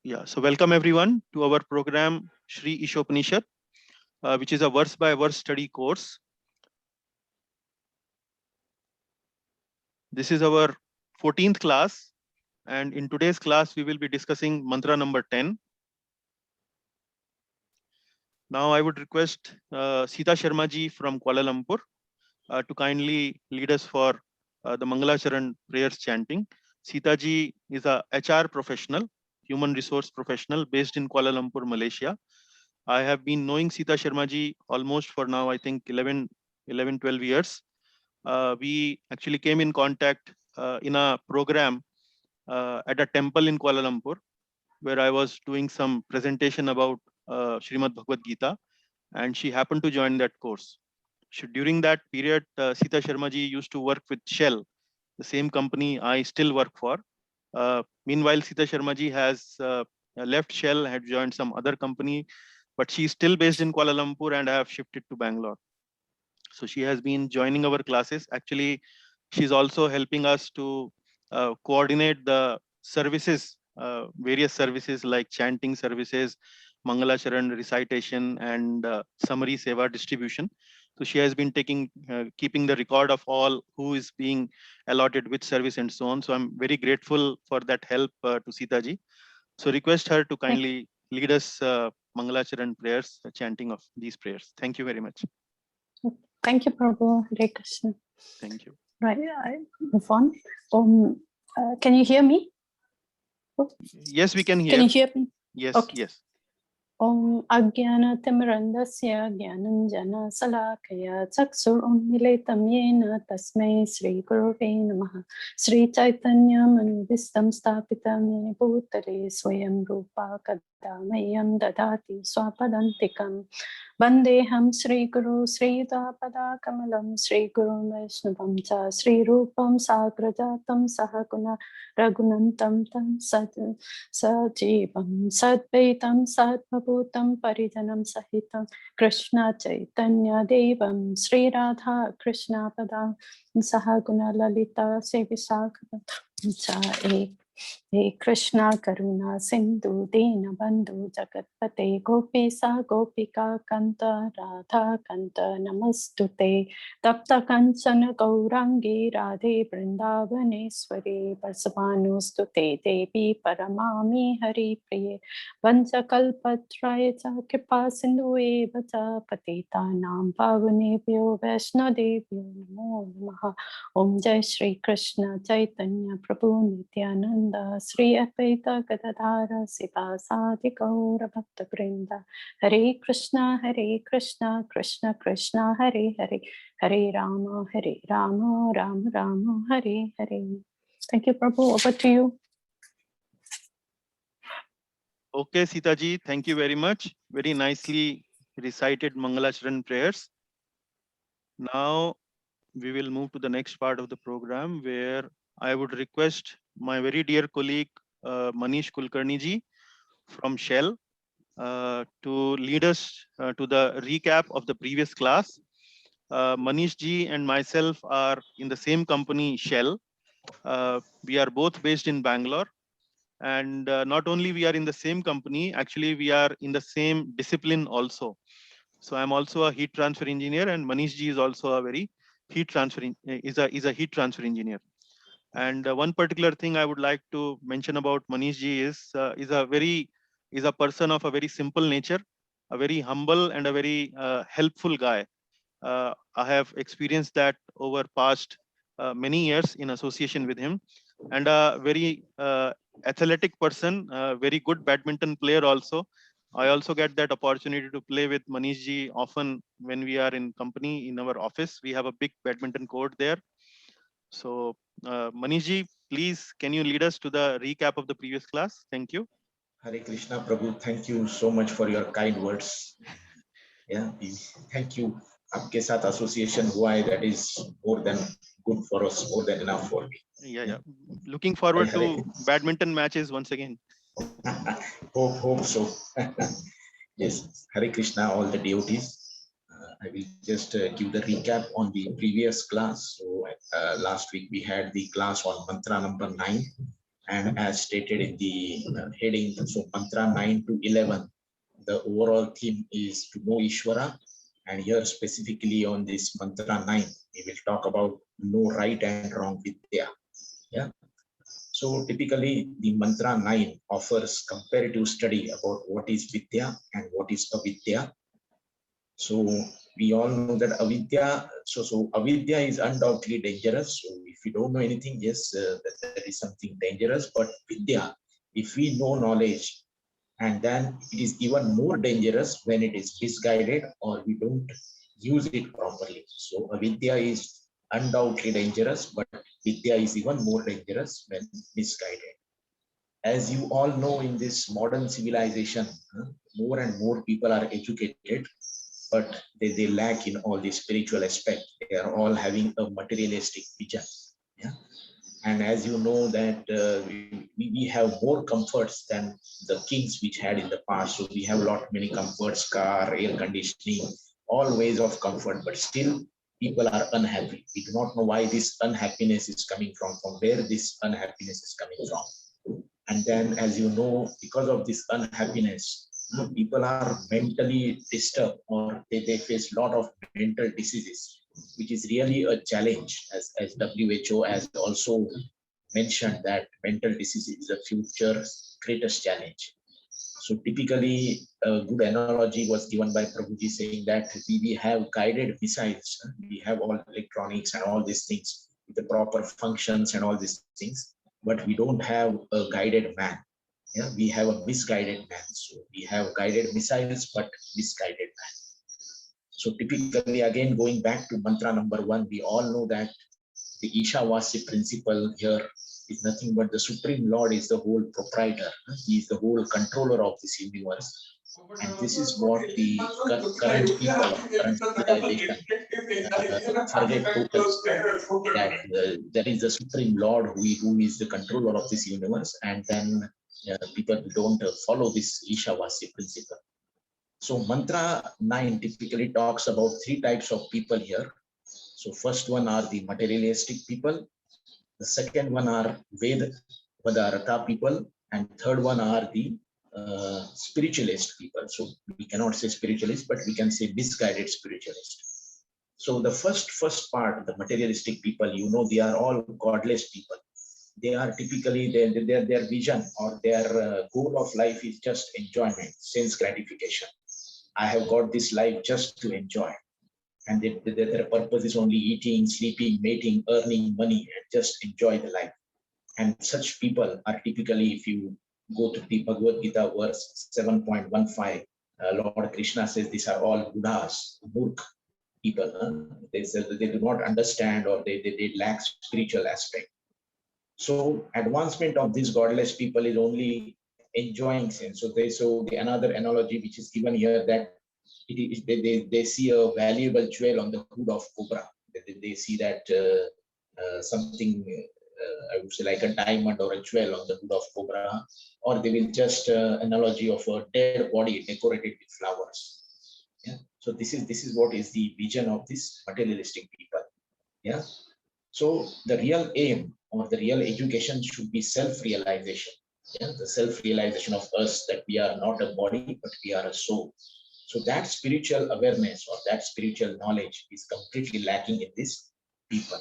Yeah, so welcome everyone to our program Shri Ishopanishad, which is a verse by verse study course. This is our 14th class, and in today's class we will be discussing mantra number 10. Now I would request Sita Sharma ji from Kuala Lumpur to kindly lead us for the Mangalacharan prayers chanting. Sita ji is a HR professional, human resource professional based in Kuala Lumpur, Malaysia. I have been knowing Sita Sharma ji almost for now, I think 12 years. We actually came in contact in a program at a temple in Kuala Lumpur, where I was doing some presentation about Srimad Bhagavad Gita, and she happened to join that course. During that period, Sita Sharma ji used to work with Shell, the same company I still work for. Meanwhile, Sita Sharma ji has left Shell, had joined some other company, but she is still based in Kuala Lumpur, and I have shifted to Bangalore. So she has been joining our classes. Actually, she's also helping us to coordinate the services, various services like chanting services, Mangalacharan recitation, and summary seva distribution. So she has been keeping the record of all who is being allotted which service and so on. So I'm very grateful for that help to Sita ji. So request her to kindly lead us Mangalacharan prayers, chanting of these prayers. Thank you very much. Thank you, Prabhu. Hare Krishna. Thank you. Right, I move on. Can you hear me? Yes, we can hear. Can you hear me? Yes, okay. Yes. Om Ajnana Timirandasya Gyananjana Salakaya Chaksur Unmilitam Yena Tasmai Sri Gurave Namaha Sri Chaitanya Manubhistam Stapitam Yena Bhutare Swayam Rupa Kadamayam Dadati Swapadantikam Vandeham Sri Guru Sri Pada Kamalam Sri Guru Vaishnavam Cha Sri Rupam Sagrajatam Sahaguna Raghunantam Tam Sajivam Sadvaitam Sadbhavutam Parijanam Sahitam Krishna Chaitanya Devam Sri Radha Krishna Padam Sahaguna Lalita Sevisakhatam He Krishna Karuna Sindhu Dina Bandhu Jagatpate Gopisa Gopika Kanta Radha Kanta Namastute Tapta Kanchana Gaurangi Radhe Vrindavaneshwari Vasavanustute Devi Paramami Hari Priye Vanchakalpatraye Kripa Sindhu Eva Patita Nam Pavanebhyo Vaishnavebhyo Namo Namaha Om Jai Shri Krishna Chaitanya Prabhu Nityananda Sri Advaita Gadadhara Sivasadi Gaura Bhakta Vrinda Hare Krishna Krishna Krishna Hare Hare Hare Rama Rama Rama Hare Hare. Thank you, Prabhu. Over to you. Okay, Sita ji, thank you very much. Very nicely recited Mangalacharan prayers. Now we will move to the next part of the program, where I would request my very dear colleague Manish Kulkarni ji from Shell to lead us to the recap of the previous class. Manish ji and myself are in the same company, Shell. We are both based in Bangalore, and not only we are in the same company, actually we are in the same discipline also. So I'm also a heat transfer engineer, and Manish ji is also a very heat transfer is a heat transfer engineer. And one particular thing I would like to mention about Manish ji is a person of a very simple nature, a very humble and a very helpful guy. I have experienced that over past many years in association with him, and a very athletic person, very good badminton player also. I also get that opportunity to play with Manish ji often when we are in company in our office. We have a big badminton court there. So Manish ji, please, can you lead us to the recap of the previous class? Thank you. Hare Krishna Prabhu, thank you so much for your kind words. Yeah, thank you. आपके साथ association हुआ है, that is more than good for us, more than enough for me. Yeah. Looking forward to badminton matches once again. Hope so. Yes, Hare Krishna, all the devotees. I will just give the recap on the previous class. So last week we had the class on mantra number 9, And as stated in the heading, so mantra 9 to 11, the overall theme is to know Ishvara. And here specifically on this mantra 9, we will talk about know right and wrong Vidya. Yeah. So typically the mantra 9 offers comparative study about what is Vidya and what is Avidya. So we all know that avidya, so avidya is undoubtedly dangerous. So if you don't know anything, yes, that is something dangerous. But vidya, if we know knowledge, and then it is even more dangerous when it is misguided or we don't use it properly. So avidya is undoubtedly dangerous, but vidya is even more dangerous when misguided. As you all know, in this modern civilization, more and more people are educated, but they lack in all the spiritual aspect. They are all having a materialistic vision. Yeah. And as you know that we have more comforts than the kings which had in the past. So we have a lot many comforts, car, air conditioning, all ways of comfort, but still people are unhappy. We do not know why this unhappiness is coming from where this unhappiness is coming from. And then, as you know, because of this unhappiness, people are mentally disturbed or they face a lot of mental diseases, which is really a challenge, as WHO has also mentioned that mental disease is the future's greatest challenge. So typically, a good analogy was given by Prabhuji saying that we have guided missiles, we have all electronics and all these things with the proper functions and all these things, but we don't have a guided man. Yeah, we have a misguided man. So we have guided missiles, but misguided man. So typically, again, going back to mantra number 1, we all know that the Ishavasya principle here is nothing but the Supreme Lord is the whole proprietor. He is the whole controller of this universe. And this is what the current people of current civilization forget totally, that there is the Supreme Lord who is the controller of this universe, and then people don't follow this Ishavasya principle. So mantra 9 typically talks about 3 types of people here. So first one are the materialistic people. The second one are Vedartha people, and third one are the spiritualist people. So we cannot say spiritualist, but we can say misguided spiritualist. So the first part, the materialistic people, you know, they are all godless people. They are typically their vision or their goal of life is just enjoyment, sense gratification. I have got this life just to enjoy. And their purpose is only eating, sleeping, mating, earning money, and just enjoy the life. And such people are typically, if you go to the Bhagavad Gita verse 7.15, Lord Krishna says these are all Buddhas, Murk people. They say that they do not understand or they lack spiritual aspect. So advancement of these godless people is only enjoying sense. So the another analogy which is given here that they see a valuable jewel on the hood of cobra. They see that something, I would say like a diamond or a jewel on the hood of cobra, or they will just analogy of a dead body decorated with flowers. Yeah. So this is what is the vision of this materialistic people. Yeah. So the real aim or the real education should be self-realization. Yeah, the self-realization of us that we are not a body, but we are a soul. So that spiritual awareness or that spiritual knowledge is completely lacking in these people.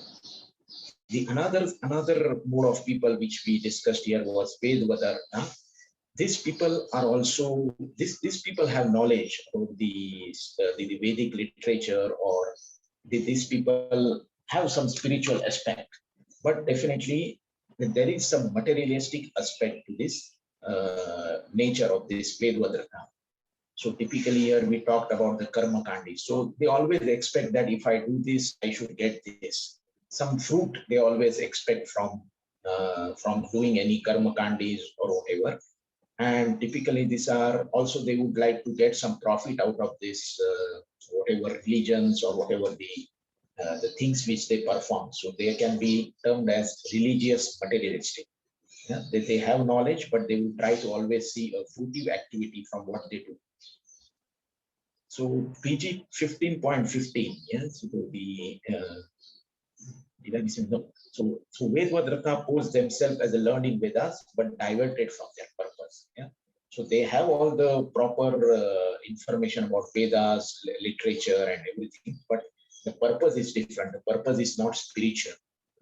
The another mode of people which we discussed here was Vedvadartha. These people are also these people have knowledge of the Vedic literature, or these people have some spiritual aspect, but definitely there is some materialistic aspect to this nature of this Vedvadartha. So typically here we talked about the karma kandi. So they always expect that if I do this, I should get this. Some fruit they always expect from doing any karma kandis or whatever. And typically these are also, they would like to get some profit out of this, whatever religions or whatever the things which they perform. So they can be termed as religious materialistic. Yeah? They have knowledge, but they will try to always see a fruitive activity from what they do. So PG 15.15, yes, so the did I miss it? No. So Vedvadrata pose themselves as a learning Vedas, but diverted from their purpose. Yeah. So they have all the proper information about Vedas, literature, and everything, but the purpose is different. The purpose is not spiritual.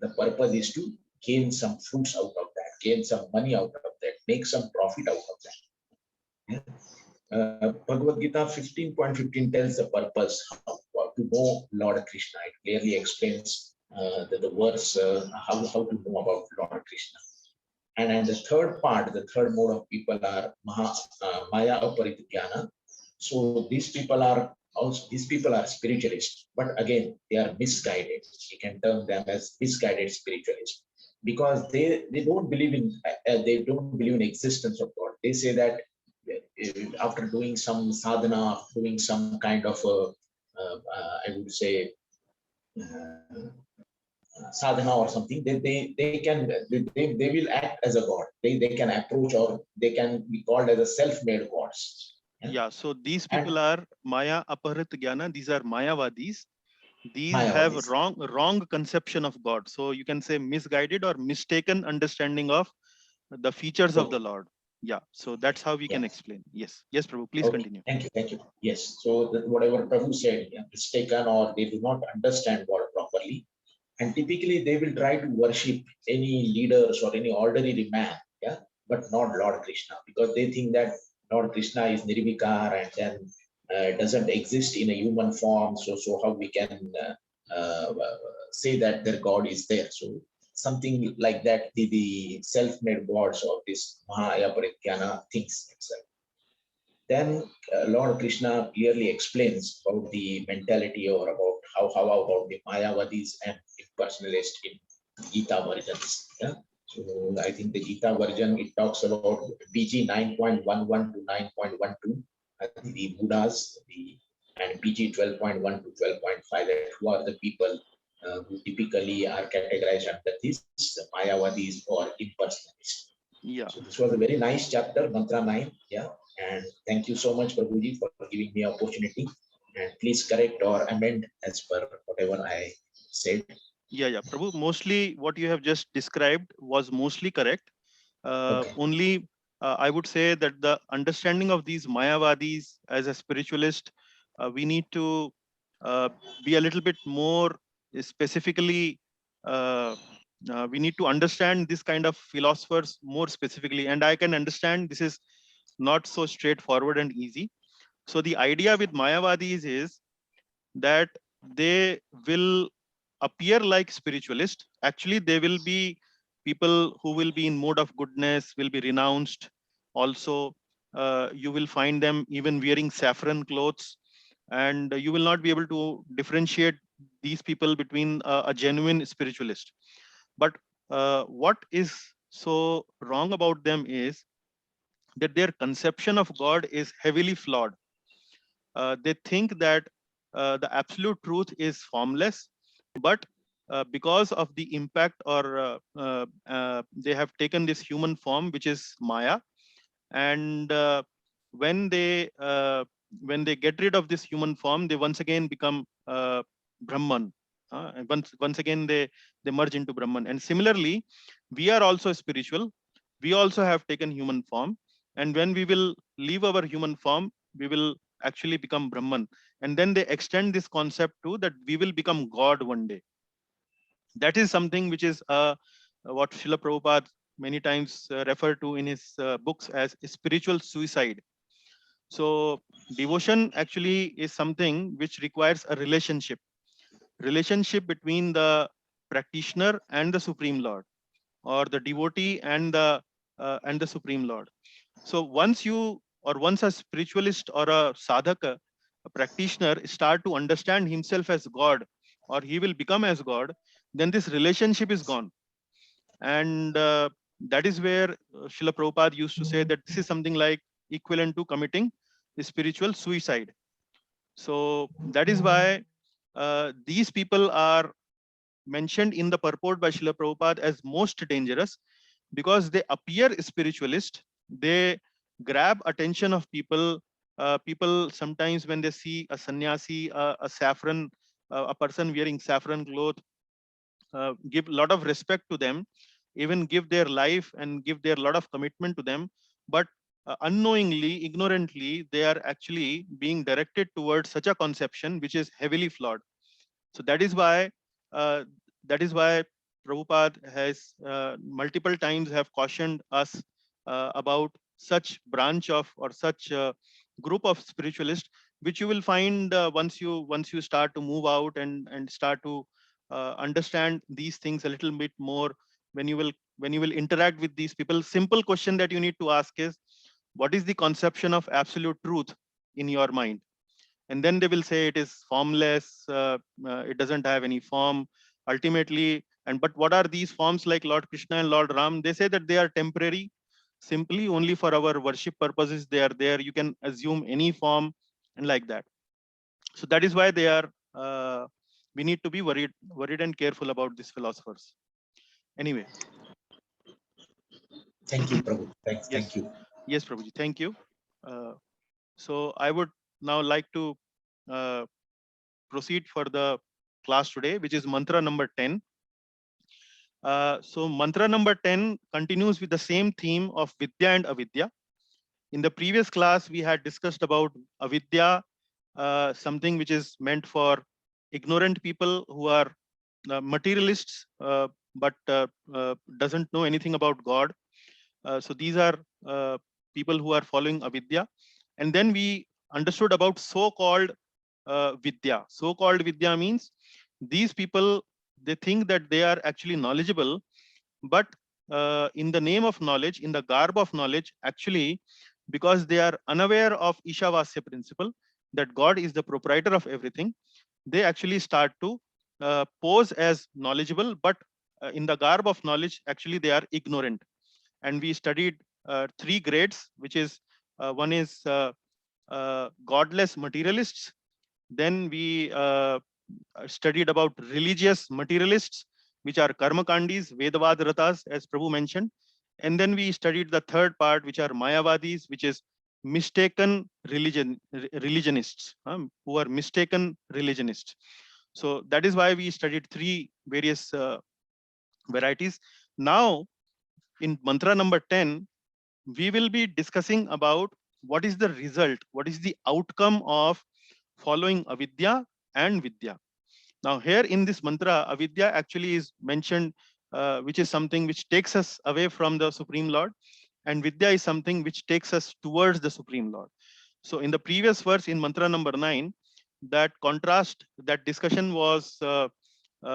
The purpose is to gain some fruits out of that, gain some money out of that, make some profit out of that. Yeah. Bhagavad Gita 15.15 tells the purpose to know Lord Krishna. It clearly explains the verse how to know about Lord Krishna. And the third part, the third mode of people are Maya Aparitjnana. So these people are spiritualists, but again they are misguided. You can term them as misguided spiritualists because they don't believe in existence of God. They say that after doing some sadhana, doing some kind of I would say sadhana or something, they will act as a god. They can approach, or they can be called as a self-made gods. Yeah, so these people are Maya Aparit Jnana. These are Mayavadis. These have Mayavadis. wrong conception of God. So you can say misguided or mistaken understanding of the features of the Lord. Yeah, so that's how we can explain. Yes, yes, Prabhu, please continue. Thank you. Yes, so whatever Prabhu said, mistaken, or they do not understand God properly. And typically they will try to worship any leaders or any ordinary man, yeah, but not Lord Krishna, because they think that Lord Krishna is Nirvikar and then doesn't exist in a human form. So how we can say that their God is there? So something like that, the self-made gods of this Mahaya Parithyana thinks itself. Then Lord Krishna clearly explains about the mentality, or about how about the Mayavadis and impersonalists in Gita versions. Yeah? So I think the Gita version, it talks about PG 9.11 to 9.12, the Buddhas, and PG 12.1 to 12.5, who are the people who typically are categorized under this Mayavadis or impersonalists. Yeah. So this was a very nice chapter, Mantra 9. Yeah. And thank you so much, Prabhuji, for giving me opportunity. And please correct or amend as per whatever I said. Yeah, Prabhu, mostly what you have just described was mostly correct. Only I would say that the understanding of these Mayavadis as a spiritualist, we need to be a little bit more specifically, we need to understand this kind of philosophers more specifically. And I can understand this is not so straightforward and easy. So the idea with Mayavadis is that they will appear like spiritualists. Actually, they will be people who will be in mode of goodness, will be renounced. Also, you will find them even wearing saffron clothes, and you will not be able to differentiate these people between a genuine spiritualist. But what is so wrong about them is that their conception of God is heavily flawed. They think that the absolute truth is formless, but because of the impact, or they have taken this human form, which is Maya, and when they get rid of this human form, they once again become Brahman. And once again they merge into Brahman. And similarly, we are also spiritual. We also have taken human form, and when we will leave our human form, we will actually become Brahman. And then they extend this concept to that we will become God one day. That is something which is what Srila Prabhupada many times referred to in his books as spiritual suicide. So devotion actually is something which requires a relationship between the practitioner and the Supreme Lord, or the devotee and the Supreme Lord. So once a spiritualist or a sadhaka, a practitioner, start to understand himself as God, or he will become as God, then this relationship is gone. And that is where Srila Prabhupada used to say that this is something like equivalent to committing spiritual suicide. So that is why these people are mentioned in the purport by Srila Prabhupada as most dangerous, because they appear spiritualist. They grab attention of people. People sometimes, when they see a sannyasi, a saffron, a person wearing saffron cloth, give a lot of respect to them, even give their life and give their lot of commitment to them, but unknowingly, ignorantly, they are actually being directed towards such a conception which is heavily flawed. So uh, that is why Prabhupada has multiple times have cautioned us about such branch of or such group of spiritualists, which you will find once you start to move out and start to understand these things a little bit more. When you will interact with these people, simple question that you need to ask is, what is the conception of absolute truth in your mind? And then they will say it is formless, it doesn't have any form ultimately. And but what are these forms like Lord Krishna and Lord Ram? They say that they are temporary, simply only for our worship purposes they are there. You can assume any form and like that. So that is why they are we need to be worried and careful about these philosophers. Anyway. Thank you, Prabhu. Thanks. Yes. Thank you. Yes, Prabhuji, thank you. So I would now like to proceed for the class today, which is mantra number 10. So mantra number 10 continues with the same theme of Vidya and Avidya. In the previous class, we had discussed about Avidya, something which is meant for ignorant people who are materialists, but doesn't know anything about God. So these are people who are following Avidya. And then we understood about so-called Vidya. So-called Vidya means these people, they think that they are actually knowledgeable, but in the name of knowledge, in the garb of knowledge, actually, because they are unaware of Ishavasya principle, that God is the proprietor of everything, they actually start to pose as knowledgeable, but in the garb of knowledge, actually they are ignorant. And we studied three grades, which is one is godless materialists. Then we studied about religious materialists, which are karmakandis, Vedavad Ratas, as Prabhu mentioned. And then we studied the third part, which are Mayavadis, which is mistaken religionists, who are mistaken religionists. So that is why we studied three various varieties. Now, in mantra number 10, we will be discussing about what is the result, what is the outcome of following Avidya and Vidya. Now here in this mantra, Avidya actually is mentioned, which is something which takes us away from the Supreme Lord, and Vidya is something which takes us towards the Supreme Lord. So in the previous verse in mantra number 9, that contrast, that discussion was,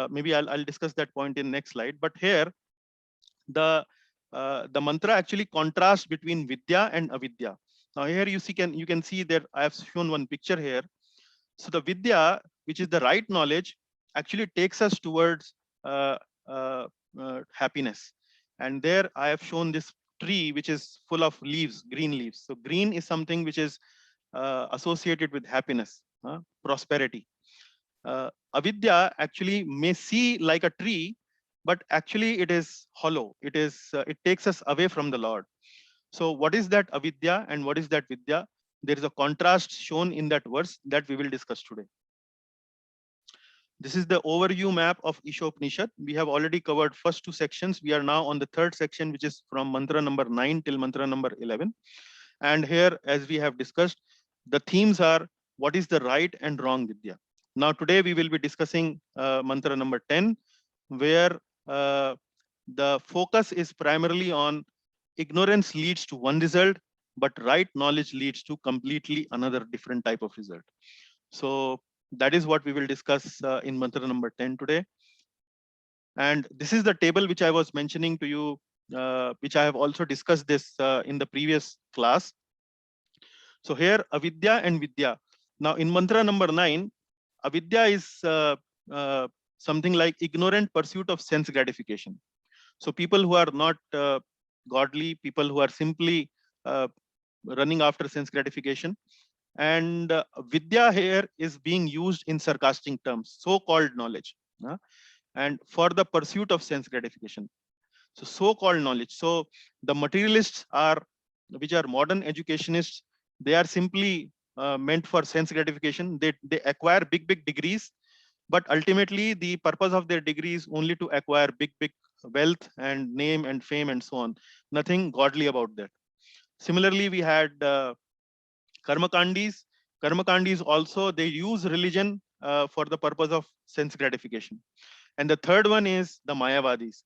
maybe I'll discuss that point in next slide, but here the mantra actually contrasts between Vidya and Avidya. Now here you can see there I have shown one picture here. So the Vidya, which is the right knowledge, actually takes us towards happiness. And there I have shown this tree which is full of leaves, green leaves. So green is something which is associated with happiness, prosperity. Avidya actually may see like a tree, but actually it is hollow. It takes us away from the Lord. So what is that Avidya and what is that Vidya? There is a contrast shown in that verse that we will discuss today. This is the overview map of Ishopanishad. We have already covered first two sections. We are now on the third section, which is from mantra number 9 till mantra number 11. And here, as we have discussed, the themes are what is the right and wrong Vidya. Now today we will be discussing mantra number 10, where the focus is primarily on ignorance leads to one result, but right knowledge leads to completely another different type of result. So that is what we will discuss in mantra number 10 today. And this is the table which I was mentioning to you, which I have also discussed this in the previous class. So here Avidya and Vidya. Now in mantra number 9, Avidya is something like ignorant pursuit of sense gratification. So people who are not godly, people who are simply running after sense gratification. And Vidya here is being used in sarcastic terms, so-called knowledge, and for the pursuit of sense gratification. So so-called knowledge. So the materialists are, which are modern educationists, they are simply meant for sense gratification. They acquire big degrees, but ultimately the purpose of their degree is only to acquire big wealth and name and fame and so on. Nothing godly about that. Similarly, we had Karmakandis. Karmakandis also, they use religion for the purpose of sense gratification. And the third one is the Mayavadis.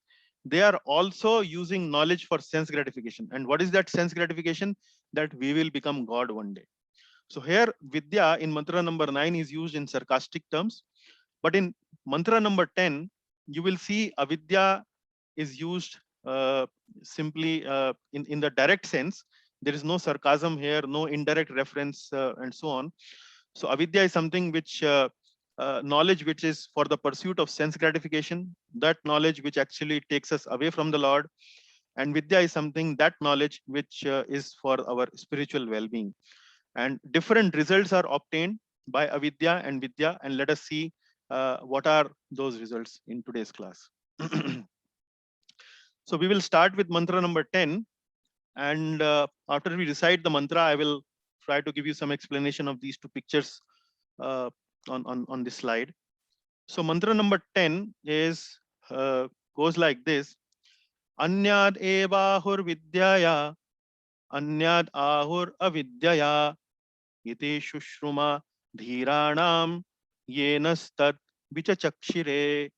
They are also using knowledge for sense gratification. And what is that sense gratification? That we will become God one day. So here Vidya in mantra number 9 is used in sarcastic terms. But in mantra number 10, you will see avidya is used simply in the direct sense. There is no sarcasm here, no indirect reference and so on. So avidya is something which knowledge which is for the pursuit of sense gratification, that knowledge which actually takes us away from the Lord. And vidya is something, that knowledge which is for our spiritual well-being. And different results are obtained by avidya and vidya. And let us see what are those results in today's class. So we will start with mantra number 10. And after we recite the mantra, I will try to give you some explanation of these two pictures on this slide. So mantra number 10 is goes like this. Anyad evahur vidyaya, anyad ahur avidyaya, iti shushruma dhiranam yenastat vichachakshire.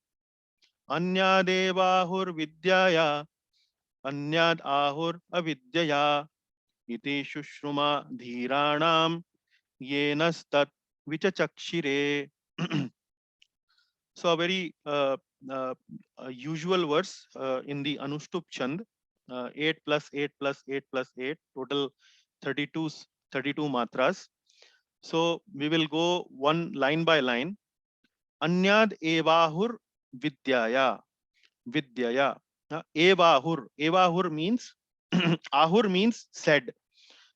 Anyadevahur vidyaya, anyad ahur avidyaya, iti shushruma dhiranam yenastat vichachakshire. So a very usual verse in the Anushtup Chand, 8 plus 8 plus 8 plus 8, total 32 matras. So we will go one line by line. Anyad evahur vidyaya. Vidyaya. Evahur. Evahur means ahur means said.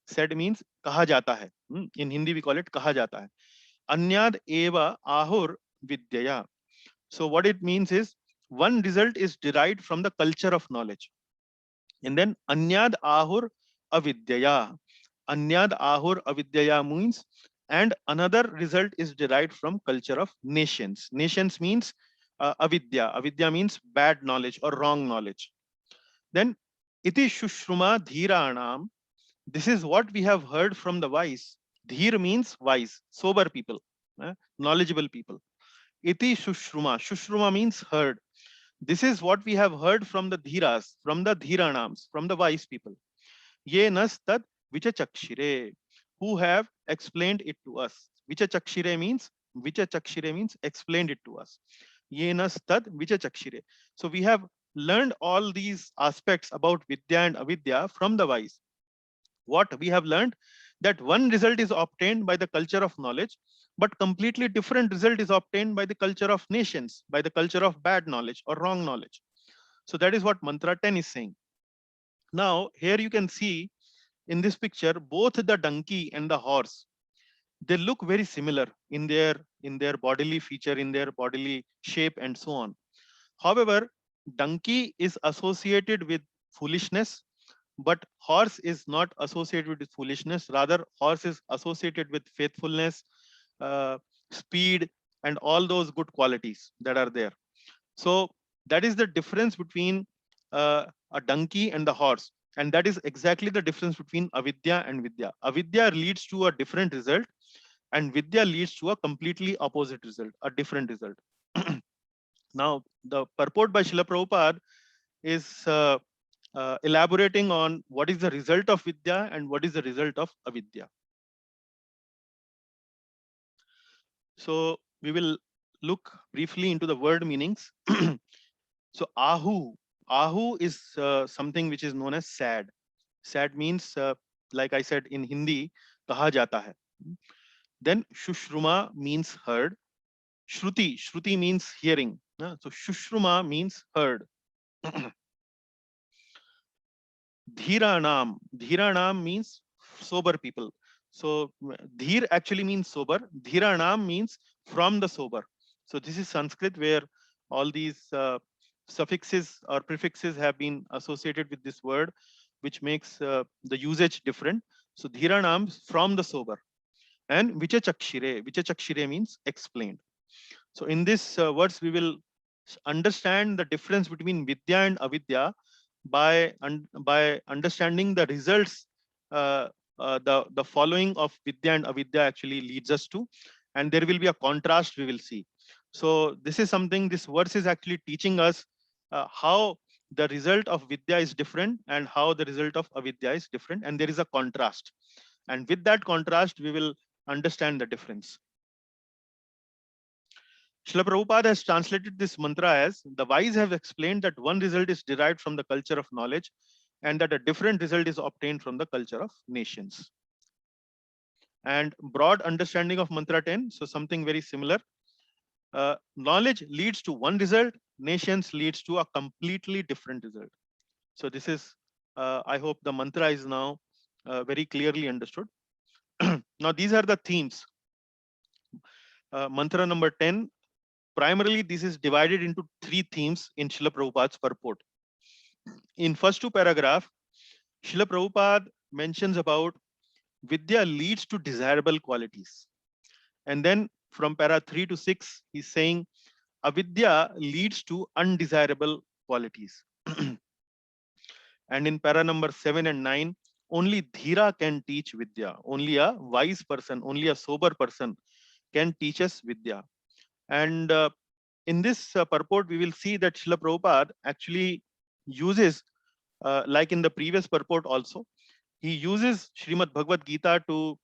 Said means kaha jata hai. In Hindi we call it kaha jata hai. Anyad eva ahur vidyaya. So what it means is one result is derived from the culture of knowledge. And then anyad ahur avidyaya. Anyad ahur avidyaya means, and another result is derived from culture of nations. Nations means avidya. Avidya means bad knowledge or wrong knowledge. Then iti shushruma dhiranam. This is what we have heard from the wise. Dhir means wise, sober people, knowledgeable people. Iti shushruma. Shushruma means heard. This is what we have heard from the dhiras, from the dhiranams, from the wise people. Ye nas tad vichachakshire, who have explained it to us. Vichachakshire means explained it to us. Ye nas tad vichachakshire. So we have learned all these aspects about vidya and avidya from the wise. What we have learned, that one result is obtained by the culture of knowledge, but completely different result is obtained by the culture of nations, by the culture of bad knowledge or wrong knowledge. So that is what mantra 10 is saying. Now here you can see in this picture both the donkey and the horse, they look very similar in their bodily feature, in their bodily shape and so on. However, donkey is associated with foolishness, but horse is not associated with foolishness. Rather, horse is associated with faithfulness, speed, and all those good qualities that are there. So that is the difference between a donkey and the horse. And that is exactly the difference between avidya and vidya. Avidya leads to a different result, and vidya leads to a completely opposite result, a different result. Now, the purport by Srila Prabhupada is elaborating on what is the result of vidya and what is the result of avidya. So we will look briefly into the word meanings. So ahu is something which is known as sad. Sad means, like I said in Hindi, kaha jata hai. Then shushruma means heard. Shruti means hearing. So shushruma means heard. Dhiranam means sober people. So dhir actually means sober. Dhiranam means from the sober. So this is Sanskrit where all these suffixes or prefixes have been associated with this word, which makes the usage different. So dhiranam from the sober. And vichachakshire means explained. So in this verse, we will understand the difference between Vidya and Avidya by understanding the results the following of Vidya and Avidya actually leads us to, and there will be a contrast we will see. So this is something, this verse is actually teaching us how the result of Vidya is different and how the result of Avidya is different, and there is a contrast. And with that contrast, we will understand the difference. Srila Prabhupada has translated this mantra as the wise have explained that one result is derived from the culture of knowledge and that a different result is obtained from the culture of nations. And broad understanding of mantra 10, so something very similar. Knowledge leads to one result, nations leads to a completely different result. So this is, I hope the mantra is now very clearly understood. Now these are the themes. Mantra number 10, primarily this is divided into three themes in Srila Prabhupada's purport. In first two paragraph, Srila Prabhupada mentions about Vidya leads to desirable qualities. And then from para 3 to 6, he's saying Avidya leads to undesirable qualities. And in para number 7 and 9, only Dhira can teach Vidya. Only a wise person, only a sober person can teach us Vidya. And in this purport, we will see that Srila Prabhupada actually uses, like in the previous purport also, he uses Srimad Bhagavad Gita to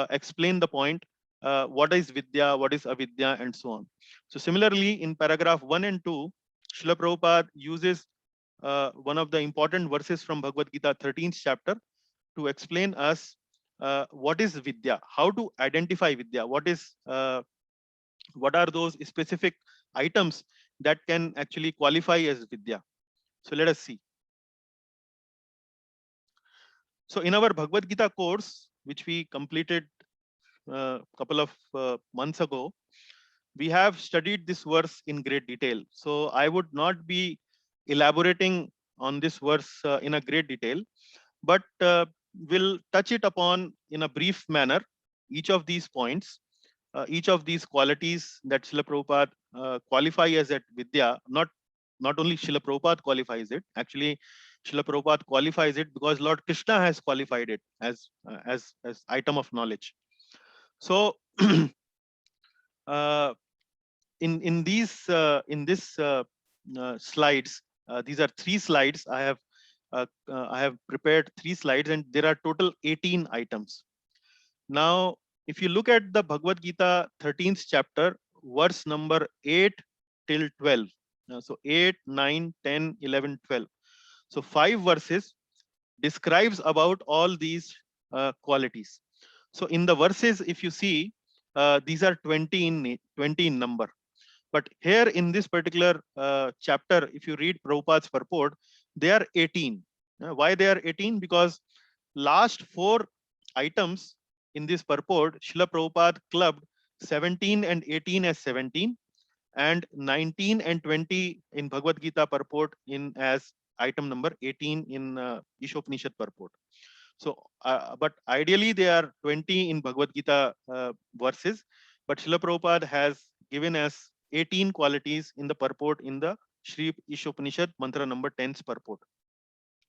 explain the point, what is Vidya, what is Avidya, and so on. So similarly, in paragraph 1 and 2, Srila Prabhupada uses one of the important verses from Bhagavad Gita 13th chapter to explain us what is Vidya, how to identify Vidya, what are those specific items that can actually qualify as Vidya. So let us see. So in our Bhagavad Gita course, which we completed a couple of months ago, we have studied this verse in great detail. So I would not be elaborating on this verse in a great detail, but will touch it upon in a brief manner, each of these points, each of these qualities that Srila Prabhupada qualify as at Vidya. Not only Srila Prabhupada qualifies it, actually Srila Prabhupada qualifies it because Lord Krishna has qualified it as item of knowledge. So in this slides, these are 3 slides. I have prepared 3 slides, and there are total 18 items. Now, if you look at the Bhagavad Gita 13th chapter, verse number 8 till 12. So 8, 9, 10, 11, 12. So 5 verses describes about all these qualities. So in the verses, if you see, these are 20 in number. But here in this particular chapter, if you read Prabhupada's purport, they are 18. Why they are 18? Because last 4 items in this purport, Srila Prabhupada clubbed 17 and 18 as 17, and 19 and 20 in Bhagavad Gita purport in as item number 18 in Ishopanishad purport. So, but ideally they are 20 in Bhagavad Gita verses, but Srila Prabhupada has given us 18 qualities in the purport in the Shri Ishopanishad mantra number 10's purport.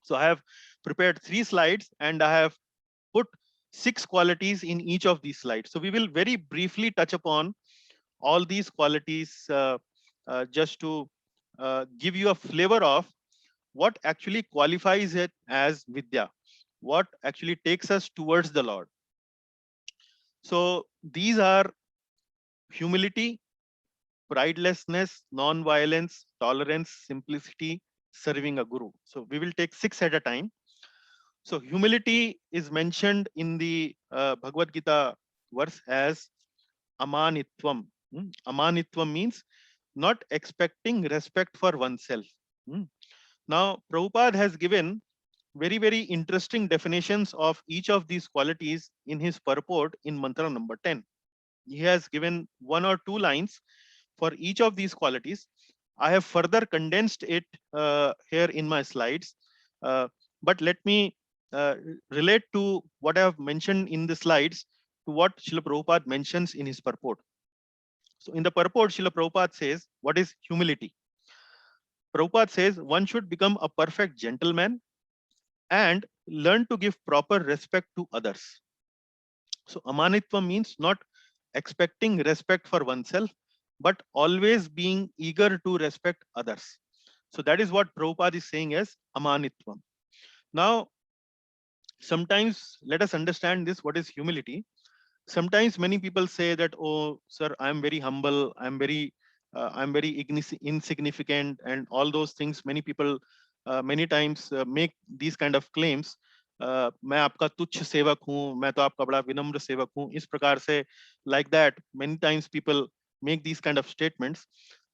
So I have prepared 3 slides and I have put 6 qualities in each of these slides. So we will very briefly touch upon all these qualities just to give you a flavor of what actually qualifies it as Vidya, what actually takes us towards the Lord. So these are humility, pridelessness, non-violence, tolerance, simplicity, serving a guru. So we will take 6 at a time. So humility is mentioned in the Bhagavad Gita verse as amanitvam. Amanitvam means not expecting respect for oneself. Now, Prabhupada has given very, very interesting definitions of each of these qualities in his purport in mantra number 10. He has given 1 or 2 lines for each of these qualities. I have further condensed it here in my slides, but let me relate to what I have mentioned in the slides to what Srila Prabhupada mentions in his purport. So in the purport, Srila Prabhupada says, what is humility? Prabhupada says one should become a perfect gentleman and learn to give proper respect to others. So amanitva means not expecting respect for oneself, but always being eager to respect others. So that is what Prabhupada is saying as amanitvam. Now, sometimes let us understand this, what is humility. Sometimes many people say that, oh, sir, I'm very humble, I'm very insignificant, and all those things. Many people many times make these kind of claims. मैं आपका तुच्छ सेवक हूँ, मैं तो आपका बड़ा विनम्र सेवक हूँ, इस प्रकार से, like that. Many times people make these kind of statements.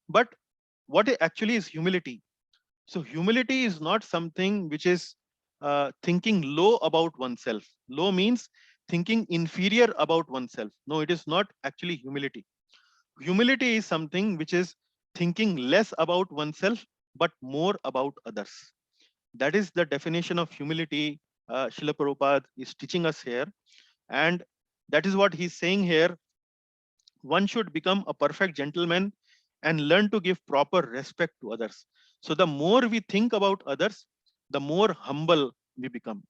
But what actually is humility? So humility is not something which is thinking low about oneself. Low means thinking inferior about oneself. No, it is not actually humility. Humility is something which is thinking less about oneself, but more about others. That is the definition of humility Srila Prabhupada is teaching us here. And that is what he's saying here. One should become a perfect gentleman and learn to give proper respect to others. So the more we think about others, the more humble we become.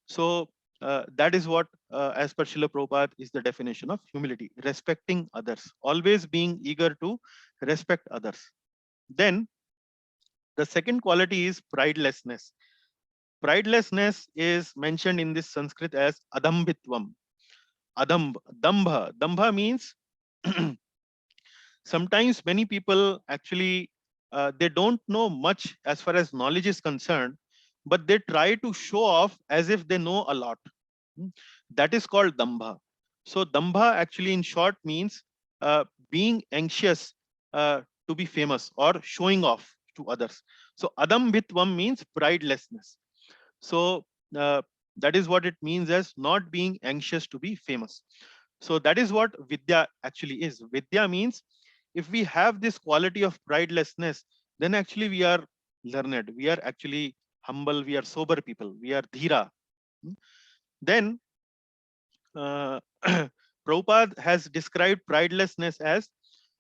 So that is what, as per Srila Prabhupada, is the definition of humility: respecting others, always being eager to respect others. Then the second quality is pridelessness. Pridelessness is mentioned in this Sanskrit as adambhitvam. Dambha means sometimes many people actually they don't know much as far as knowledge is concerned, but they try to show off as if they know a lot. That is called dambha. So dambha actually in short means being anxious to be famous or showing off to others. So adambhitvam means pridelessness. So that is what it means as not being anxious to be famous. So that is what vidya actually is. Vidya means if we have this quality of pridelessness, then actually we are learned, we are actually humble, we are sober people, we are dhira. Then Prabhupada has described pridelessness as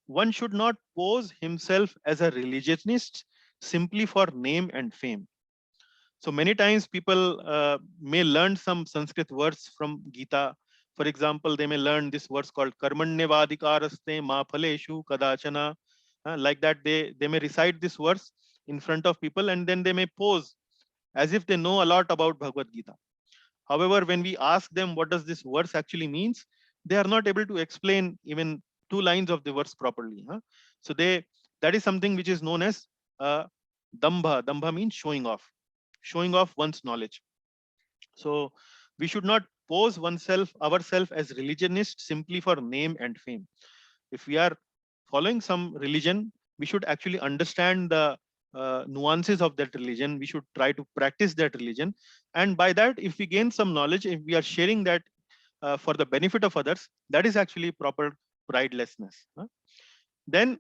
one should not pose himself as a religionist simply for name and fame. So many times people may learn some Sanskrit words from Gita. For example, they may learn this verse called Karmanyavadikaraste ma phaleshu kadachana. Like that, they may recite this verse in front of people, and then they may pose as if they know a lot about Bhagavad Gita. However, when we ask them what does this verse actually means, they are not able to explain even 2 lines of the verse properly. So that is something which is known as dambha. Dambha means showing off one's knowledge. So we should not pose ourselves as religionists simply for name and fame. If we are following some religion, we should actually understand the nuances of that religion. We should try to practice that religion, and by that, if we gain some knowledge, if we are sharing that for the benefit of others, that is actually proper pridelessness. Then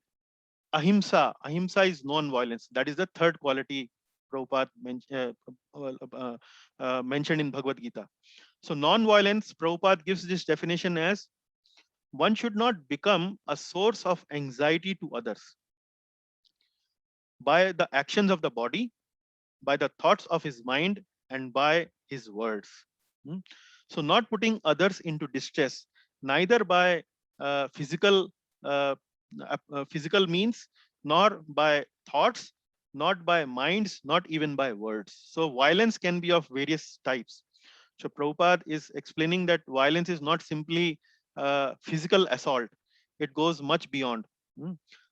ahimsa is non-violence. That is the third quality Prabhupada mentioned in Bhagavad Gita. So non-violence, Prabhupada gives this definition as one should not become a source of anxiety to others by the actions of the body, by the thoughts of his mind, and by his words. So not putting others into distress, neither by physical means, nor by thoughts, not by minds, not even by words. So violence can be of various types. So Prabhupada is explaining that violence is not simply physical assault. It goes much beyond.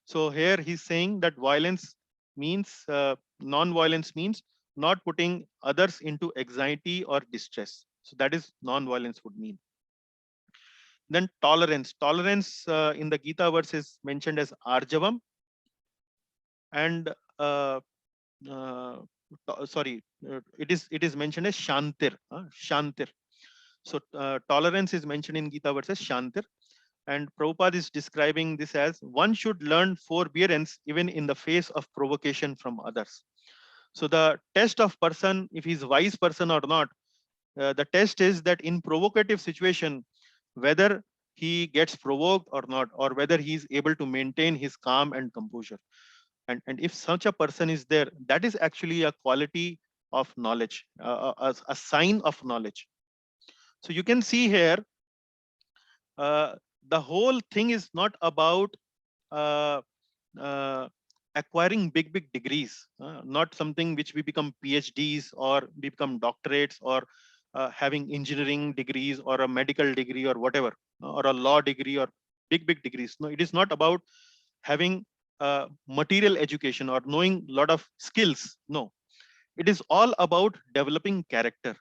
So here he's saying that violence means, non-violence means not putting others into anxiety or distress. So that is non-violence would mean. Then tolerance. Tolerance in the Gita verse is mentioned as arjavam, and it is mentioned as shantir. Shantir. So tolerance is mentioned in Gita verse as shantir, and Prabhupada is describing this as one should learn forbearance even in the face of provocation from others. So the test of person, if he's wise person or not, the test is that in provocative situation, whether he gets provoked or not, or whether he is able to maintain his calm and composure. And if such a person is there, that is actually a quality of knowledge, a sign of knowledge. So you can see here, the whole thing is not about uh, uh, acquiring big degrees, not something which we become PhDs or we become doctorates, or having engineering degrees or a medical degree or whatever, or a law degree or big degrees. No, it is not about having material education or knowing a lot of skills. No, it is all about developing character.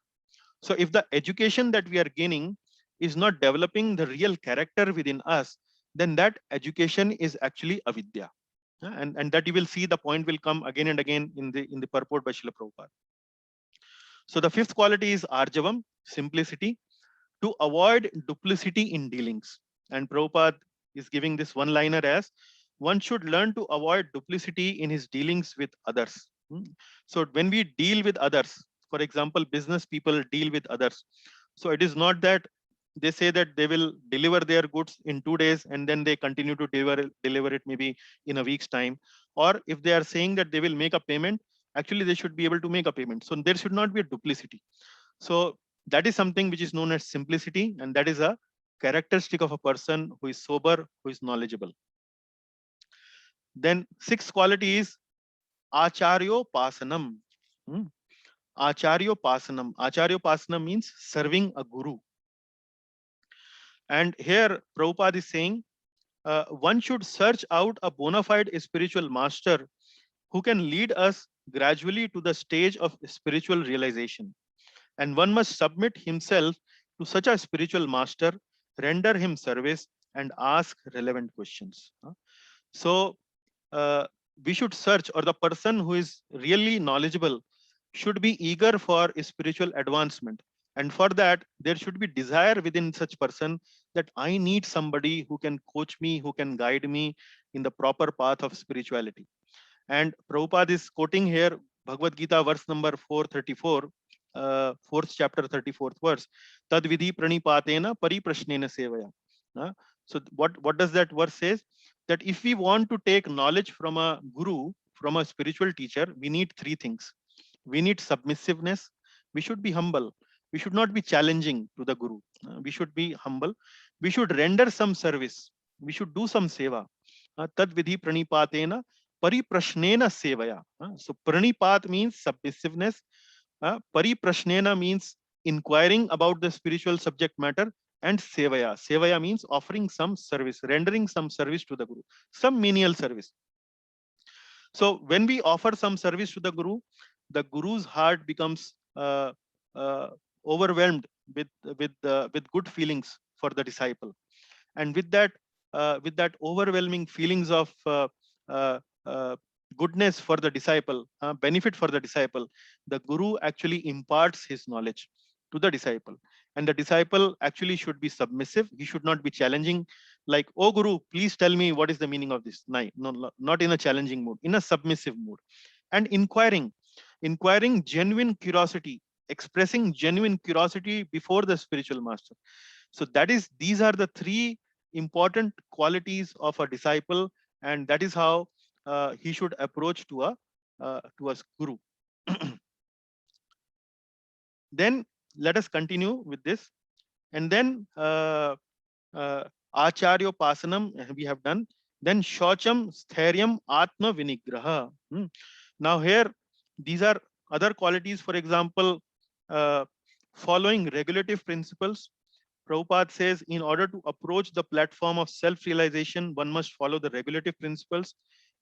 So if the education that we are gaining is not developing the real character within us, then that education is actually avidya. And that you will see the point will come again and again in the purport by Srila Prabhupada. So the fifth quality is arjavam, simplicity, to avoid duplicity in dealings. And Prabhupada is giving this one liner as, one should learn to avoid duplicity in his dealings with others. So when we deal with others, for example, business people deal with others. So it is not that they say that they will deliver their goods in 2 days and then they continue to deliver it maybe in a week's time. Or if they are saying that they will make a payment, actually they should be able to make a payment. So there should not be a duplicity. So that is something which is known as simplicity, and that is a characteristic of a person who is sober, who is knowledgeable. Then sixth quality is acharyopasanam. Acharyopasanam. Acharyopasanam means serving a guru. And here Prabhupada is saying, one should search out a bona fide spiritual master who can lead us gradually to the stage of spiritual realization. And one must submit himself to such a spiritual master, render him service, and ask relevant questions. So we should search, or the person who is really knowledgeable should be eager for spiritual advancement. And for that, there should be desire within such person that I need somebody who can coach me, who can guide me in the proper path of spirituality. And Prabhupada is quoting here Bhagavad Gita, verse number 434, fourth chapter, 34th verse. Tad vidhi pranipatena pariprashnena sevaya. So what does that verse says? That if we want to take knowledge from a guru, from a spiritual teacher, we need three things. We need submissiveness. We should be humble. We should not be challenging to the guru. We should be humble. We should render some service. We should do some seva. Tad vidhi pranipatena pariprashnena sevaya. So pranipat means submissiveness. Pariprashnena means inquiring about the spiritual subject matter, and sevaya. Sevaya means offering some service, rendering some service to the guru, some menial service. So when we offer some service to the guru's heart becomes overwhelmed with good feelings for the disciple, and with that overwhelming feelings of goodness for the disciple, benefit for the disciple, the guru actually imparts his knowledge to the disciple. And the disciple actually should be submissive. He should not be challenging, like, oh guru, please tell me what is the meaning of this. No, not in a challenging mood, in a submissive mood. And inquiring genuine curiosity, expressing genuine curiosity before the spiritual master. So these are the three important qualities of a disciple, and that is how he should approach to a guru. Then let us continue with this. And then Acharya Pasanam we have done. Then Shocham Sthairyam Atma Vinigraha. Now here, these are other qualities. For example, following regulative principles. Prabhupada says, in order to approach the platform of self-realization, one must follow the regulative principles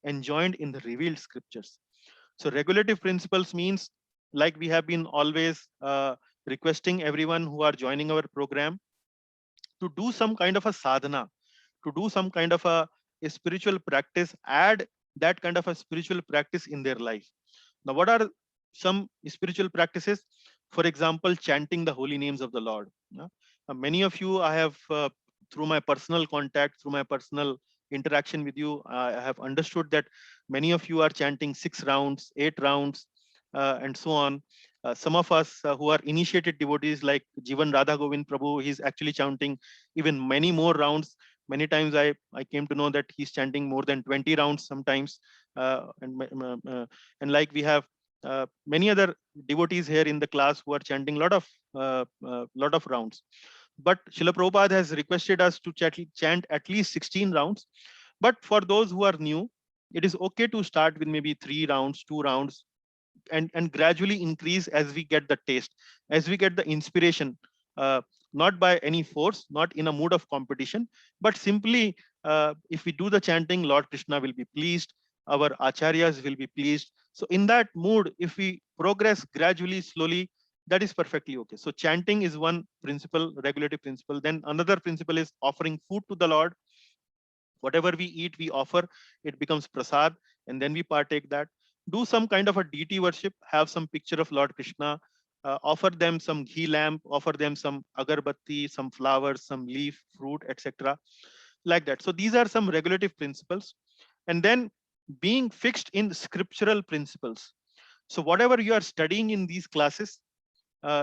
enjoined in the revealed scriptures. So regulative principles means, like we have been always requesting everyone who are joining our program to do some kind of a sadhana, to do some kind of a spiritual practice, add that kind of a spiritual practice in their life. Now, what are some spiritual practices? For example, chanting the holy names of the Lord. Many of you, I have, through my personal contact, through my personal interaction with you, I have understood that many of you are chanting 6 rounds, 8 rounds, and so on. Some of us who are initiated devotees like Jivan Radha Govind Prabhu, he's actually chanting even many more rounds. Many times I came to know that he's chanting more than 20 rounds sometimes. And like we have many other devotees here in the class who are chanting lot of rounds. But Srila Prabhupada has requested us to chant at least 16 rounds. But for those who are new, it is okay to start with maybe 3 rounds, 2 rounds, and gradually increase as we get the taste, as we get the inspiration, not by any force, not in a mood of competition, but simply if we do the chanting, Lord Krishna will be pleased, our acharyas will be pleased. So in that mood, if we progress gradually, slowly, that is perfectly okay. So chanting is one principle, regulative principle. Then another principle is offering food to the Lord. Whatever we eat, we offer, it becomes prasad, and then we partake that. Do some kind of a deity worship, have some picture of Lord Krishna, offer them some ghee lamp, offer them some agarbatti, some flowers, some leaf, fruit, etc. Like that. So these are some regulative principles. And then being fixed in scriptural principles. So whatever you are studying in these classes,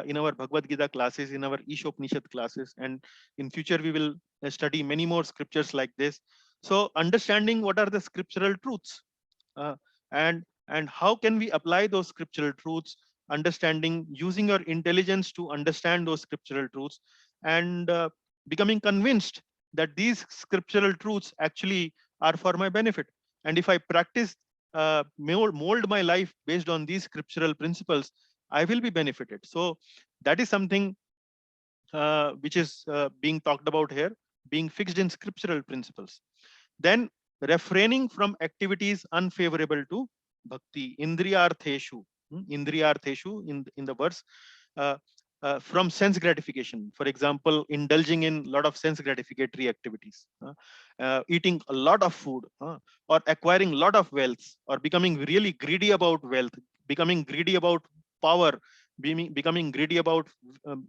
in our Bhagavad Gita classes, in our Ishopanishad classes, and in future we will study many more scriptures like this. So understanding what are the scriptural truths, uh, and how can we apply those scriptural truths, understanding, using your intelligence to understand those scriptural truths, and becoming convinced that these scriptural truths actually are for my benefit. And if I practice, mold my life based on these scriptural principles, I will be benefited. So that is something which is being talked about here, being fixed in scriptural principles. Then refraining from activities unfavorable to bhakti, indriyartheshu, indriyartheshu in the verse, uh, from sense gratification. For example, indulging in a lot of sense gratificatory activities, eating a lot of food, or acquiring a lot of wealth, or becoming really greedy about wealth, becoming greedy about power, becoming greedy about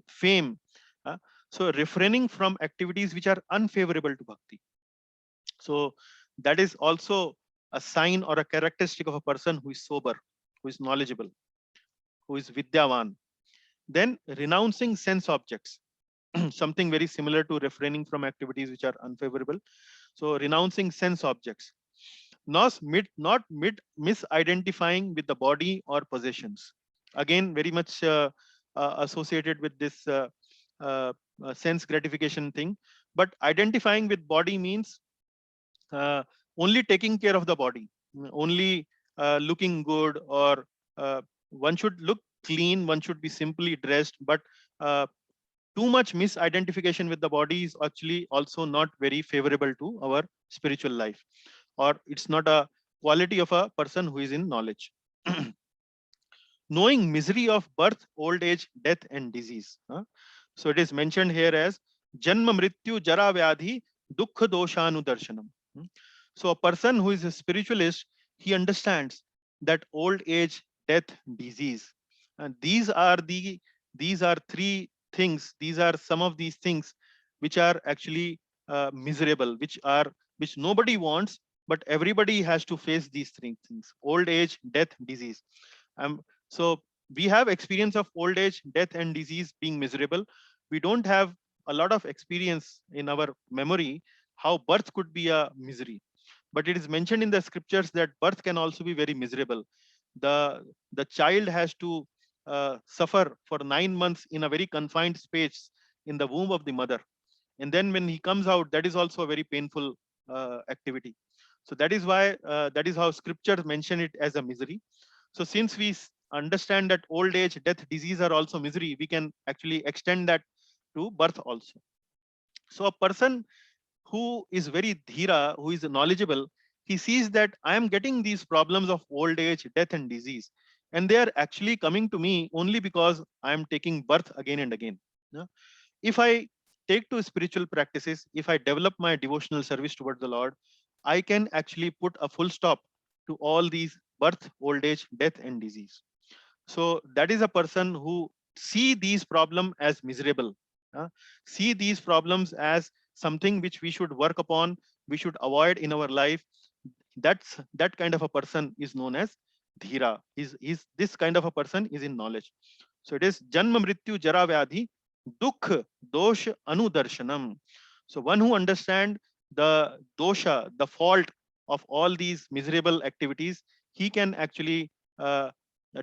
fame. uh, so refraining from activities which are unfavorable to bhakti. So that is also a sign or a characteristic of a person who is sober, who is knowledgeable, who is vidyavan. Then renouncing sense objects, something very similar to refraining from activities which are unfavorable. So renouncing sense objects, not misidentifying with the body or possessions. Again, very much associated with this uh, sense gratification thing. But identifying with body means uh, only taking care of the body, only looking good, or one should look clean, one should be simply dressed, but uh, too much misidentification with the body is actually also not very favorable to our spiritual life, or it's not a quality of a person who is in knowledge. Knowing misery of birth, old age, death, and disease. So it is mentioned here as Janma Mrityu Jara Vyadhi Dukha Doshanu Darshanam. So a person who is a spiritualist, he understands that old age, death, disease, and these are three things. These are some of these things which are actually miserable, which nobody wants, but everybody has to face these three things: old age, death, disease. So we have experience of old age, death, and disease being miserable. We don't have a lot of experience in our memory how birth could be a misery. But it is mentioned in the scriptures that birth can also be very miserable. The child has to suffer for 9 months in a very confined space in the womb of the mother, and then when he comes out, that is also a very painful activity. So that is why that is how scriptures mention it as a misery. So since we understand that old age, death, disease are also misery, we can actually extend that to birth also. So a person who is very dhira, who is knowledgeable, he sees that I am getting these problems of old age, death, and disease, and they are actually coming to me only because I am taking birth again and again. Yeah? If I take to spiritual practices, if I develop my devotional service towards the Lord, I can actually put a full stop to all these birth, old age, death, and disease. So that is a person who see these problems as miserable, see these problems as something which we should work upon, we should avoid in our life. That kind of a person is known as dhira. He's this kind of a person is in knowledge. So it is janma mrityu jara vyadhi dukh dosh anudarshanam. So one who understand the dosha, the fault of all these miserable activities, he can actually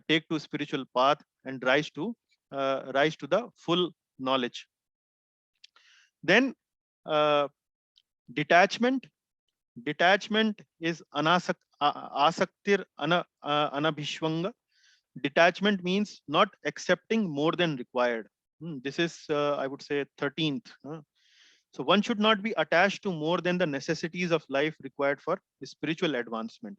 take to spiritual path and rise to the full knowledge. Then detachment. Detachment is asaktir anabhishwanga. Detachment means not accepting more than required. This is, I would say, 13th. So one should not be attached to more than the necessities of life required for spiritual advancement.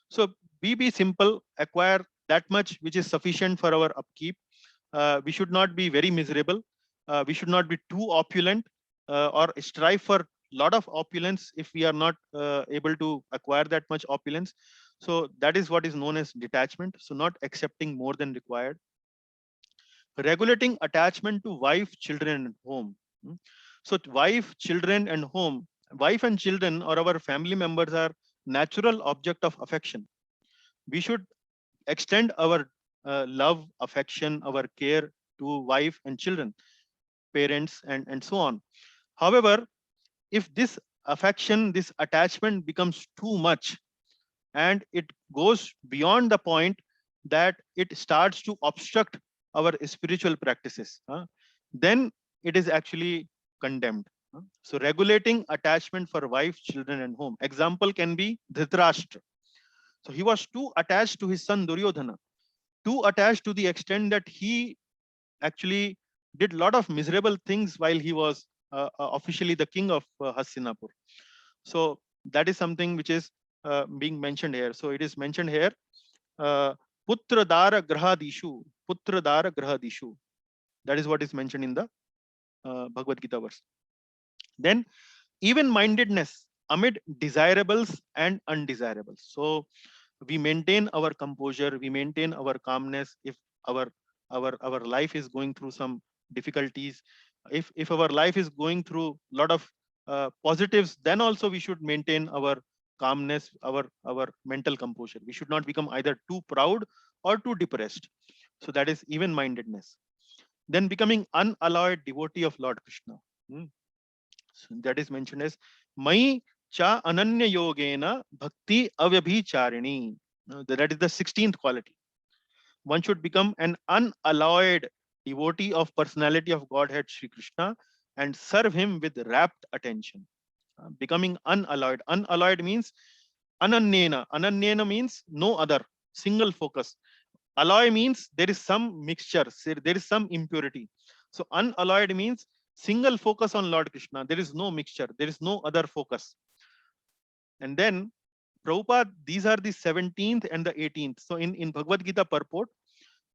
So be simple, acquire that much which is sufficient for our upkeep. We should not be very miserable. We should not be too opulent or strive for lot of opulence if we are not able to acquire that much opulence. So that is what is known as detachment. So not accepting more than required. Regulating attachment to wife, children, and home. So wife, children, and home. Wife and children or our family members are natural object of affection. We should extend our love, affection, our care to wife and children, parents, and so on. However, if this affection, this attachment becomes too much and it goes beyond the point that it starts to obstruct our spiritual practices, then it is actually condemned. So regulating attachment for wife, children, and home. Example can be Dhritarashtra. So he was too attached to his son Duryodhana, too attached to the extent that he actually did a lot of miserable things while he was officially the king of Hastinapur. So that is something which is being mentioned here. So it is mentioned here, Putra Dara Grahadishu, Putra Dara Grahadishu. That is what is mentioned in the Bhagavad Gita verse. Then even-mindedness amid desirables and undesirables. So we maintain our composure, we maintain our calmness if our life is going through some difficulties. If our life is going through a lot of positives, then also we should maintain our calmness, our mental composure. We should not become either too proud or too depressed. So that is even-mindedness. Then becoming unalloyed devotee of Lord Krishna. So that is mentioned as Mai cha ananya yogena bhakti avyabhicharini. That is the 16th quality. One should become an unalloyed devotee of personality of Godhead Sri Krishna and serve him with rapt attention. Becoming unalloyed. Unalloyed means ananyena. Ananyena means no other, single focus. Alloy means there is some mixture, there is some impurity. So unalloyed means single focus on Lord Krishna. There is no mixture, there is no other focus. And then Prabhupada, these are the 17th and the 18th. So in Bhagavad Gita purport,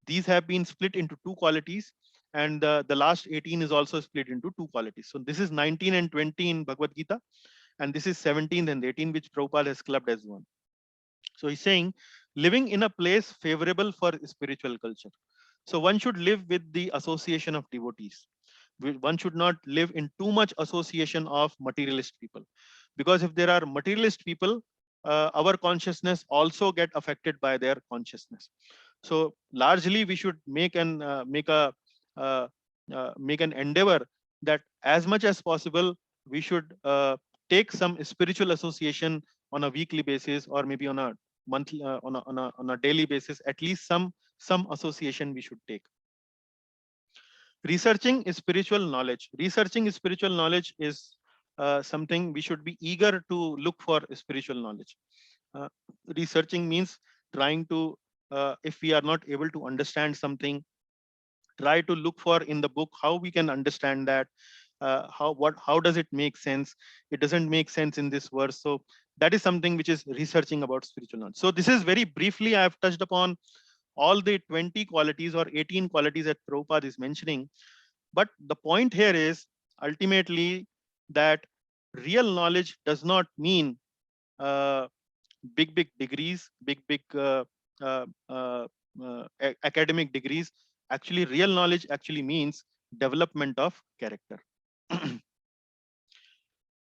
these have been split into two qualities, and the last 18 is also split into two qualities. So this is 19 and 20 in Bhagavad Gita, and this is 17 and 18, which Prabhupada has clubbed as one. So he's saying living in a place favorable for spiritual culture. So one should live with the association of devotees. One should not live in too much association of materialist people, because if there are materialist people, our consciousness also get affected by their consciousness. So largely we should make an make an endeavor that as much as possible we should take some spiritual association on a weekly basis, or maybe on a monthly on a daily basis. At least some association we should take. Researching spiritual knowledge. Researching spiritual knowledge is something we should be eager to look for spiritual knowledge. Researching means trying to, if we are not able to understand something, try to look for in the book how we can understand that. How does it make sense? It doesn't make sense in this verse. So that is something which is researching about spiritual knowledge. So this is very briefly I have touched upon all the 20 qualities or 18 qualities that Prabhupada is mentioning. But the point here is ultimately that real knowledge does not mean big degrees, big uh, uh, academic degrees. Actually, real knowledge actually means development of character.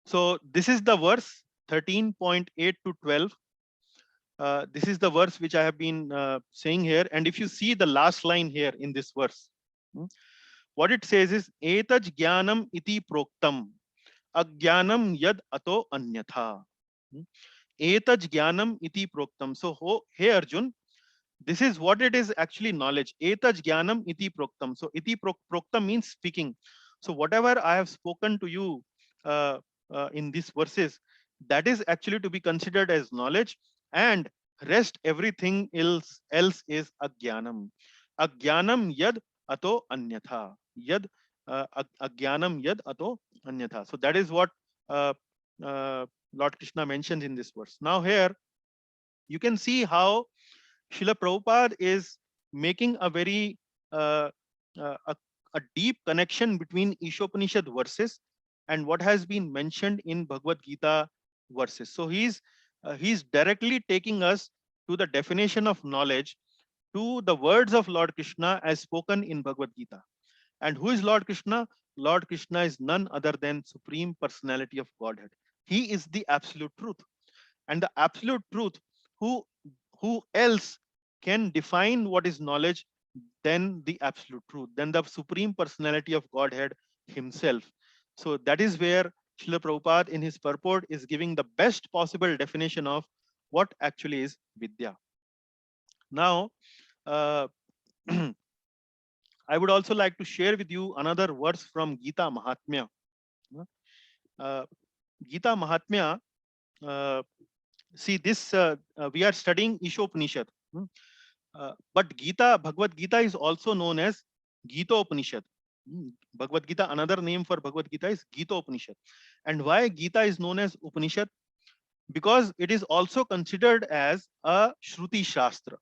So this is the verse 13.8 to 12. This is the verse which I have been saying here. And if you see the last line here in this verse, what it says is etaj jnanam iti proktam ajnanam yad ato anyatha. Etaj jnanam iti proktam. So hey Arjun, this is what it is actually knowledge. Etaj jnanam iti proktam. So iti proktam means speaking. So whatever I have spoken to you in these verses, that is actually to be considered as knowledge, and rest everything else is ajnanam. Ajnanam yad ato anyatha. Yad ajnanam yad ato anyatha. So that is what uh, Lord Krishna mentions in this verse. Now here you can see how Srila Prabhupada is making a very a deep connection between Ishopanishad verses and what has been mentioned in Bhagavad Gita verses. So he's directly taking us to the definition of knowledge, to the words of Lord Krishna as spoken in Bhagavad Gita. And who is Lord Krishna? Lord Krishna is none other than Supreme Personality of Godhead. He is the absolute truth. And the absolute truth, who else can define what is knowledge than the absolute truth, than the Supreme Personality of Godhead himself. So that is where Srila Prabhupada in his purport is giving the best possible definition of what actually is Vidya. Now, I would also like to share with you another verse from Gita Mahatmya. Gita Mahatmya, see this, we are studying Ishopanishad. But Bhagavad Gita is also known as Gita Upanishad. Bhagavad Gita, another name for Bhagavad Gita is Gita Upanishad. And why Gita is known as Upanishad? Because it is also considered as a Shruti Shastra.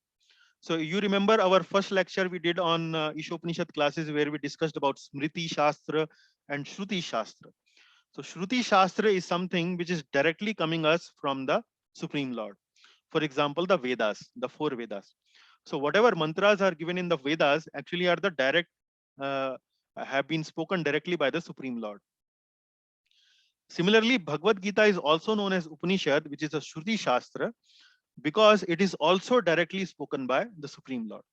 So you remember our first lecture we did on Ishopanishad classes, where we discussed about Smriti Shastra and Shruti Shastra. So Shruti Shastra is something which is directly coming us from the Supreme Lord. For example, the Vedas, the 4 Vedas. So whatever mantras are given in the Vedas actually are the direct, have been spoken directly by the Supreme Lord. Similarly, Bhagavad Gita is also known as Upanishad, which is a Shruti Shastra, because it is also directly spoken by the Supreme Lord.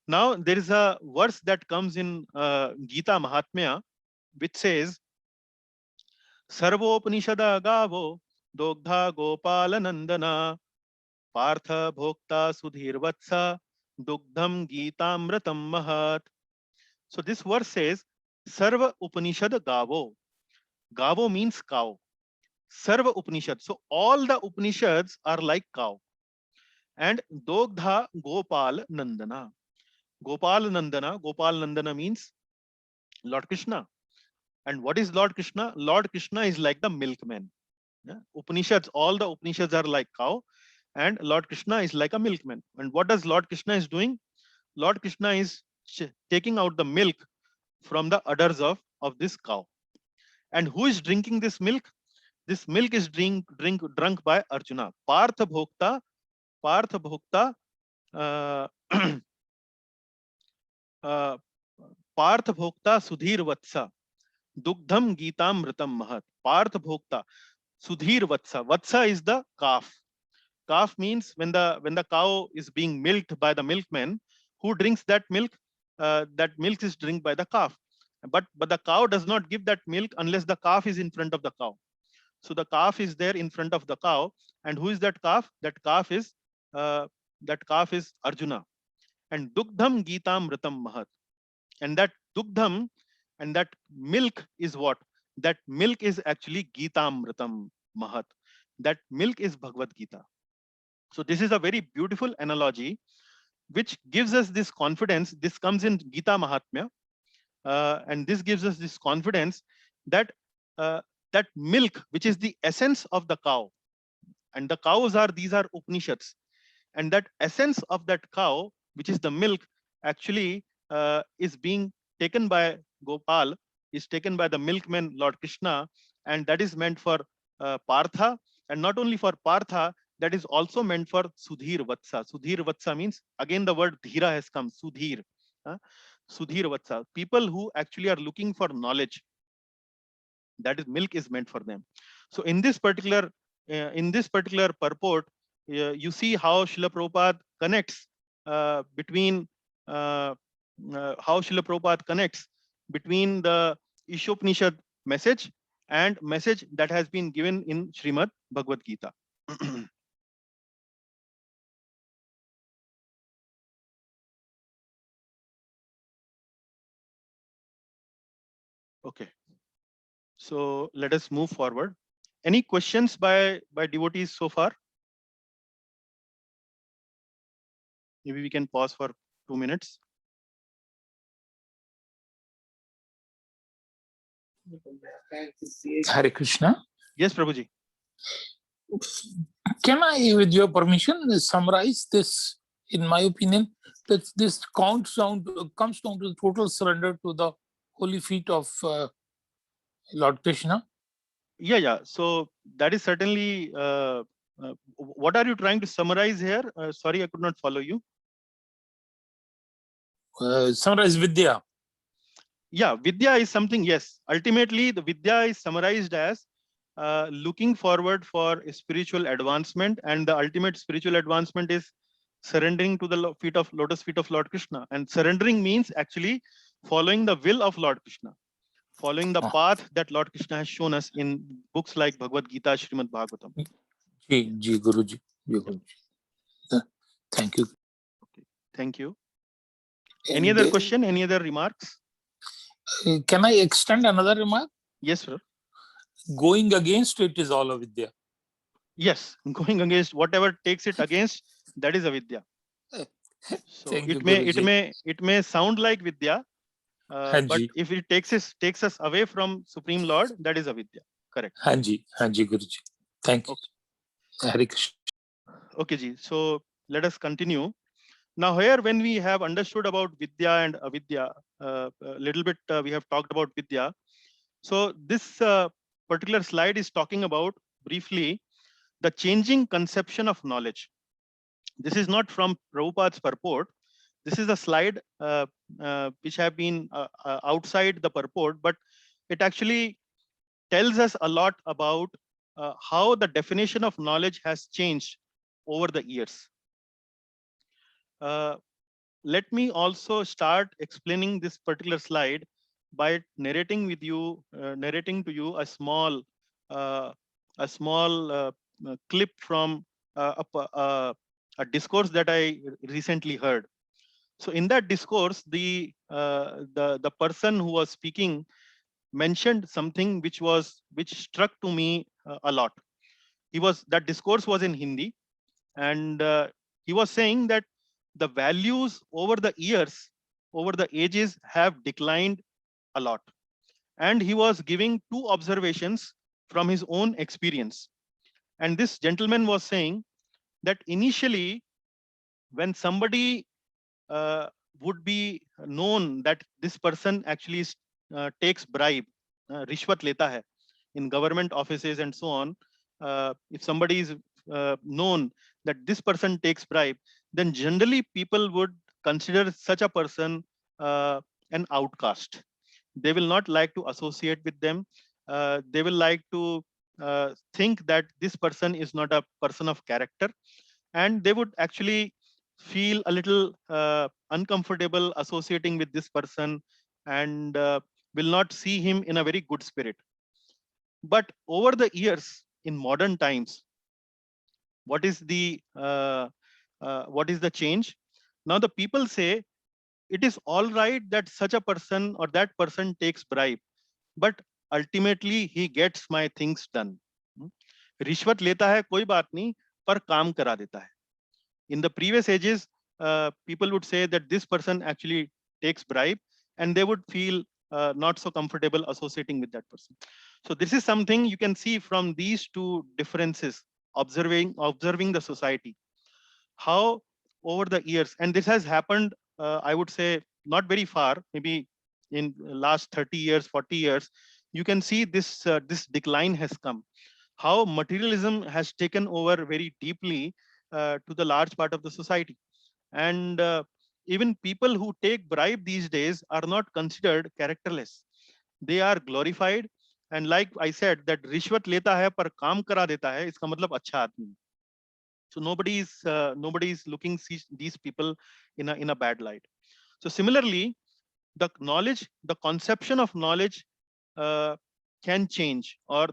Now, there is a verse that comes in Gita Mahatmya, which says, Sarvopanishada Gavo Dogdha Gopala Nandana Partha Bhokta Sudhirvatsa Dugdham Gitamratam Mahat. So this verse says, Sarva Upanishad Gavo. Gavo means cow. Sarva Upanishad. So all the Upanishads are like cow. And Dogdha Gopal Nandana. Gopal Nandana means Lord Krishna. And what is Lord Krishna? Lord Krishna is like the milkman. Yeah? Upanishads, all the Upanishads are like cow, and Lord Krishna is like a milkman. And what does Lord Krishna is doing? Lord Krishna is taking out the milk from the udders of this cow. And who is drinking this milk? This milk is drunk by Arjuna. Partha Bhokta, uh, Partha Bhokta Sudhir Vatsa, Dugdham Gitamritam Mahat. Partha Bhokta, Sudhir Vatsa. Vatsa is the calf. Calf means when the cow is being milked by the milkman, who drinks that milk? That milk is drunk by the calf. But the cow does not give that milk unless the calf is in front of the cow. So the calf is there in front of the cow, and who is that calf? That calf is Arjuna. And Dugdham Gitamritam Mahat. And that Dugdham and that milk is what? That milk is actually Gitamritam Mahat. That milk is Bhagavad Gita. So this is a very beautiful analogy which gives us this confidence. This comes in Gita Mahatmya, and this gives us this confidence that that milk, which is the essence of the cow, and the cows are, these are Upanishads, and that essence of that cow, which is the milk, actually is being taken by Gopal, is taken by the milkman Lord Krishna, and that is meant for Partha, and not only for Partha, that is also meant for Sudhir Vatsa. Sudhir Vatsa means, again the word Dhira has come, Sudhir. Sudhir Vatsa, people who actually are looking for knowledge, that is milk is meant for them. So in this particular purport, you see how Srila Prabhupada connects between the Ishopanishad message and message that has been given in Srimad Bhagavad Gita. Okay, so let us move forward. Any questions by devotees so far? Maybe we can pause for 2 minutes. Hare Krishna. Yes, Prabhuji. Can I, with your permission, summarize this? In my opinion, that this comes down to the total surrender to the holy feet of Lord Krishna. Yeah. So that is certainly. What are you trying to summarize here? Sorry, I could not follow you. Summarize Vidya. Yeah, Vidya is something. Yes, ultimately, the Vidya is summarized as looking forward for spiritual advancement, and the ultimate spiritual advancement is surrendering to the lotus feet of Lord Krishna. And surrendering means actually following the will of Lord Krishna, following the path that Lord Krishna has shown us in books like Bhagavad Gita, Srimad Bhagavatam. Ji Guruji. Thank you. Okay, thank you. Any other question? Any other remarks? Can I extend another remark? Yes, sir. Going against it is all avidya. Yes, going against whatever takes it against, that is avidya. So it may sound like vidya, but if it takes us away from Supreme Lord, that is avidya. Correct. Hanji Guruji. Thank you. Okay. Hare Krishna. Okay, ji. So let us continue. Now here, when we have understood about vidya and avidya, a little bit we have talked about vidya. So this particular slide is talking about briefly the changing conception of knowledge. This is not from Prabhupada's purport. This is a slide which have been outside the purport, but it actually tells us a lot about how the definition of knowledge has changed over the years. Let me also start explaining this particular slide by narrating to you a small clip from a discourse that I recently heard. So in that discourse, the person who was speaking mentioned something which struck to me a lot. That discourse was in Hindi, and he was saying that the values over the years, over the ages, have declined a lot. And he was giving two observations from his own experience. And this gentleman was saying that initially, when somebody would be known that this person actually takes bribe, rishwat leta hai, in government offices and so on, if somebody is known that this person takes bribe, then generally people would consider such a person an outcast. They will not like to associate with them. They will like to think that this person is not a person of character, and they would actually feel a little uncomfortable associating with this person, and will not see him in a very good spirit. But over the years, in modern times, what is the change? Now the people say it is all right that such a person or that person takes bribe, but ultimately he gets my things done. रिश्वत लेता है कोई बात नहीं, पर काम करा देता है. In the previous ages, people would say that this person actually takes bribe, and they would feel not so comfortable associating with that person. So this is something you can see from these two differences, observing the society, how over the years, and this has happened, I would say not very far, maybe in last 30 years, 40 years, you can see this decline has come, how materialism has taken over very deeply to the large part of the society. And even people who take bribe these days are not considered characterless. They are glorified. And like I said, that rishwat leta hai par kaam kara deta hai, iska matlab acha aadmi. So nobody is looking these people in a bad light. So similarly, the knowledge, the conception of knowledge uh, can change, or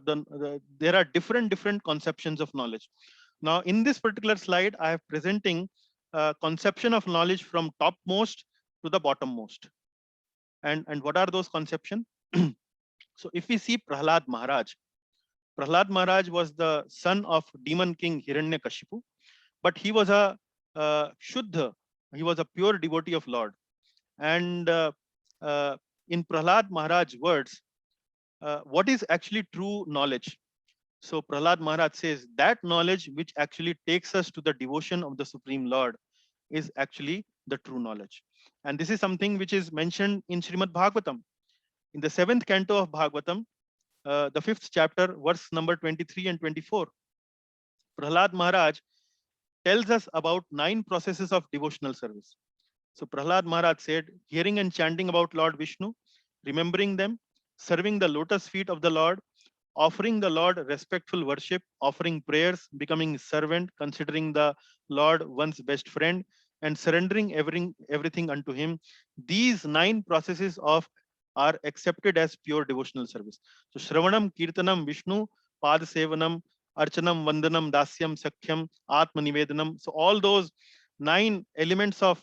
there are different conceptions of knowledge. Now, in this particular slide, I am presenting conception of knowledge from topmost to the bottommost. And what are those conception? So if we see Prahlad Maharaj was the son of demon king Hiranyakashipu, but he was a Shuddha, he was a pure devotee of Lord. And in Prahlad Maharaj words, what is actually true knowledge? So Prahlad Maharaj says that knowledge which actually takes us to the devotion of the Supreme Lord is actually the true knowledge. And this is something which is mentioned in Srimad Bhagavatam. In the 7th canto of Bhagavatam, the 5th chapter, verse number 23 and 24, Prahlad Maharaj tells us about 9 processes of devotional service. So Prahlad Maharaj said, hearing and chanting about Lord Vishnu, remembering them, serving the lotus feet of the Lord, offering the Lord respectful worship, offering prayers, becoming his servant, considering the Lord one's best friend, and surrendering everything unto him. These 9 processes of are accepted as pure devotional service. So Shravanam, Kirtanam, Vishnu, Pad Sevanam, Archanam, Vandanam, Dasyam, Sakhyam, Atma Nivedanam. So all those 9 elements of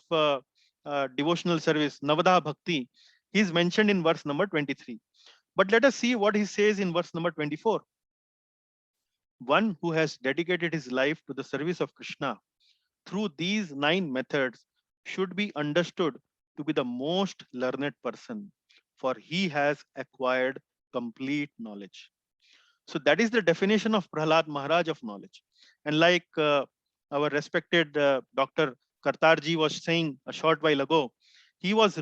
devotional service, Navada Bhakti, is mentioned in verse number 23. But let us see what he says in verse number 24. One who has dedicated his life to the service of Krishna through these 9 methods should be understood to be the most learned person, for he has acquired complete knowledge. So that is the definition of Prahlad Maharaj of knowledge. And like our respected Dr. Kartarji was saying a short while ago, he was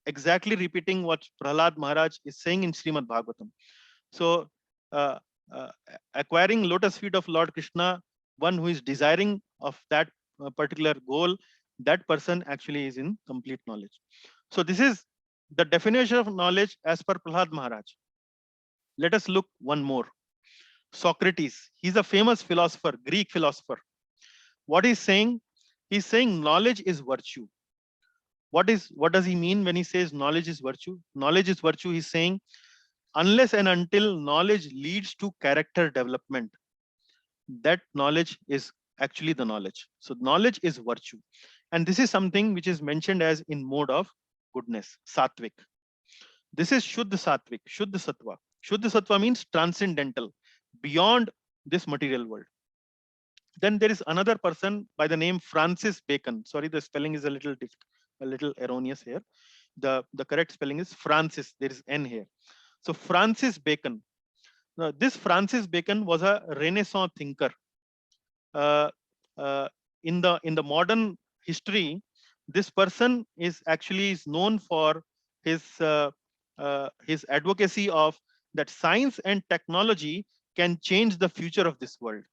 exactly repeating what Prahlad Maharaj is saying in Srimad Bhagavatam. So uh, uh, acquiring lotus feet of Lord Krishna, one who is desiring of that particular goal, that person actually is in complete knowledge. So this is the definition of knowledge as per Prahlad Maharaj. Let us look one more. Socrates, he's a famous philosopher, Greek philosopher. What he's saying? He's saying knowledge is virtue. What does he mean when he says knowledge is virtue? Knowledge is virtue, he's saying, unless and until knowledge leads to character development, that knowledge is actually the knowledge. So knowledge is virtue. And this is something which is mentioned as in mode of goodness, sattvic. This is Shuddha Sattvic, Shuddha Sattva. Shuddha Sattva means transcendental, beyond this material world. Then there is another person by the name Francis Bacon. Sorry, the spelling is a little erroneous here. The correct spelling is Francis. There is N here. So Francis Bacon. Now, this Francis Bacon was a Renaissance thinker. In the modern history, this person is known for his advocacy of that science and technology can change the future of this world.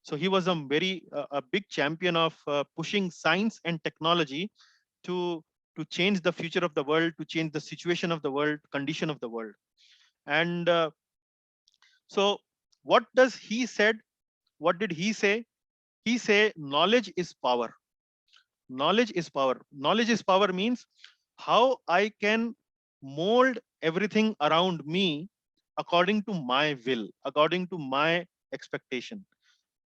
So he was a big champion of pushing science and technology to change the future of the world, to change the situation of the world, condition of the world. And so what does he said? What did he say? He say knowledge is power. Knowledge is power. Knowledge is power means how I can mold everything around me according to my will, according to my expectation,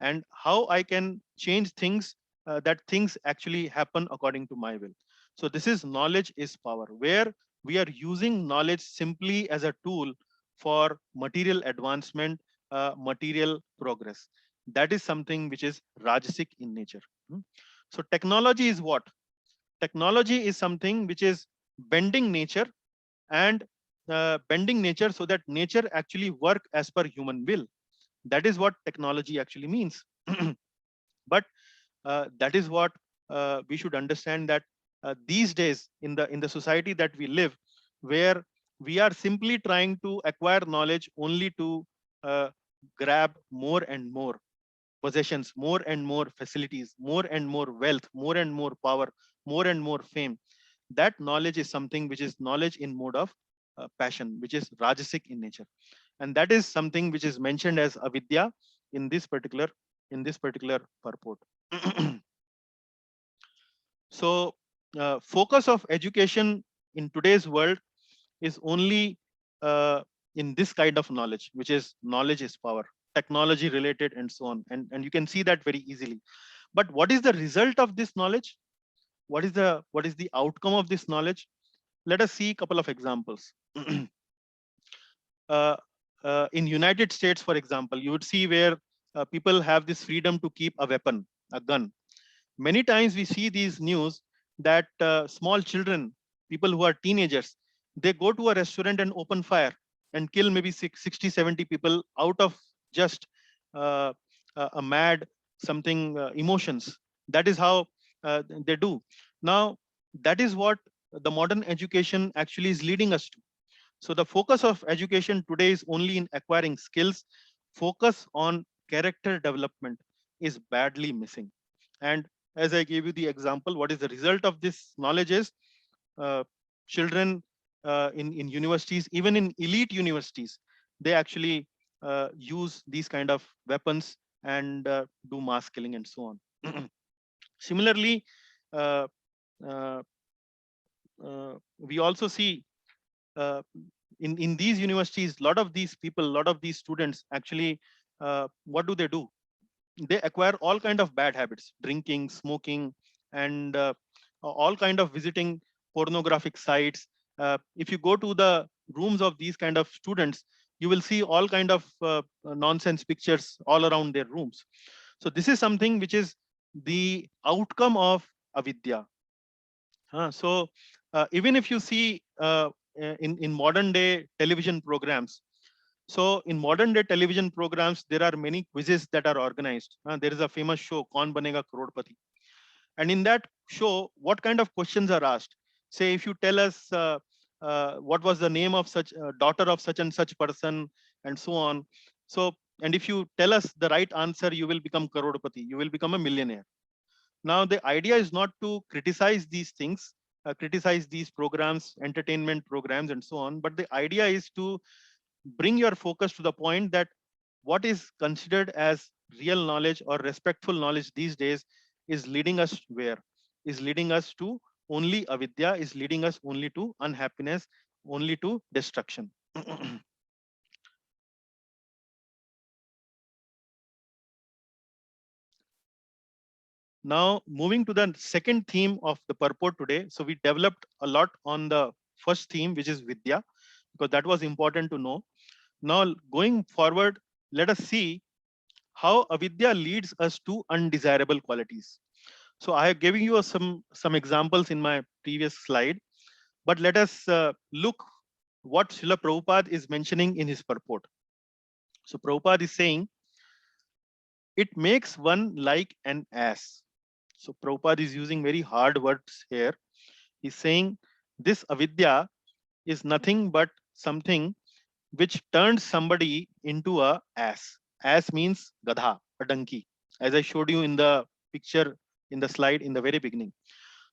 and how I can change things that things actually happen according to my will. So this is knowledge is power, where we are using knowledge simply as a tool for material advancement, material progress. That is something which is rajasic in nature. So technology is what? Technology is something which is bending nature and bending nature so that nature actually work as per human will. That is what technology actually means. But that is what we should understand, that these days in the society that we live, where we are simply trying to acquire knowledge only to grab more and more possessions, more and more facilities, more and more wealth, more and more power, more and more fame. That knowledge is something which is knowledge in mode of passion, which is rajasic in nature. And that is something which is mentioned as avidya in this particular in this particular purport. So focus of education in today's world is only in this kind of knowledge, which is knowledge is power, technology related and so on. And you can see that very easily. But what is the result of this knowledge? What is the outcome of this knowledge? Let us see a couple of examples. In United States, for example, you would see where people have this freedom to keep a weapon, a gun. Many times we see these news that small children, people who are teenagers, they go to a restaurant and open fire and kill maybe 60, 70 people out of just uh, a mad something emotions. That is how they do. Now, that is what the modern education actually is leading us to. So the focus of education today is only in acquiring skills. Focus on character development is badly missing. And as I gave you the example, what is the result of this knowledge is children in universities, even in elite universities, they actually use these kind of weapons and do mass killing and so on. Similarly, uh, uh, we also see uh, in these universities, a lot of these people, a lot of these students actually, what do? They acquire all kind of bad habits, drinking, smoking, and all kind of visiting pornographic sites. If you go to the rooms of these kind of students, you will see all kind of nonsense pictures all around their rooms. So this is something which is the outcome of avidya. So even if you see in modern day television programs, so in modern day television programs, there are many quizzes that are organized. There is a famous show, Kaun Banega Crorepati. And in that show, what kind of questions are asked? Say, if you tell us what was the name of such daughter of such and such person and so on. So, and if you tell us the right answer, you will become Crorepati, you will become a millionaire. Now, the idea is not to criticize these things, criticize these programs, entertainment programs and so on. But the idea is to bring your focus to the point that what is considered as real knowledge or respectful knowledge these days is leading us where? Is leading us to only avidya, is leading us only to unhappiness, only to destruction. Now, moving to the second theme of the purport today. So we developed a lot on the first theme, which is Vidya, because that was important to know. Now, going forward, let us see how avidya leads us to undesirable qualities. So I have given you some examples in my previous slide, but let us look what Srila Prabhupada is mentioning in his purport. So Prabhupada is saying, it makes one like an ass. So Prabhupada is using very hard words here. He's saying this avidya is nothing but something which turns somebody into a ass. Ass means gadha, a donkey, as I showed you in the picture in the slide in the very beginning.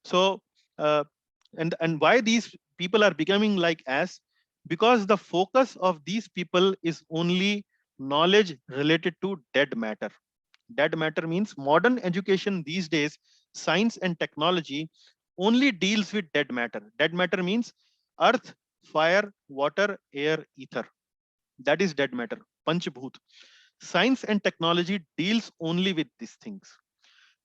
So, and why these people are becoming like ass? Because the focus of these people is only knowledge related to dead matter. Dead matter means modern education these days, science and technology only deals with dead matter. Dead matter means earth, fire, water, air, ether. That is dead matter, Panchbhut. Science and technology deals only with these things.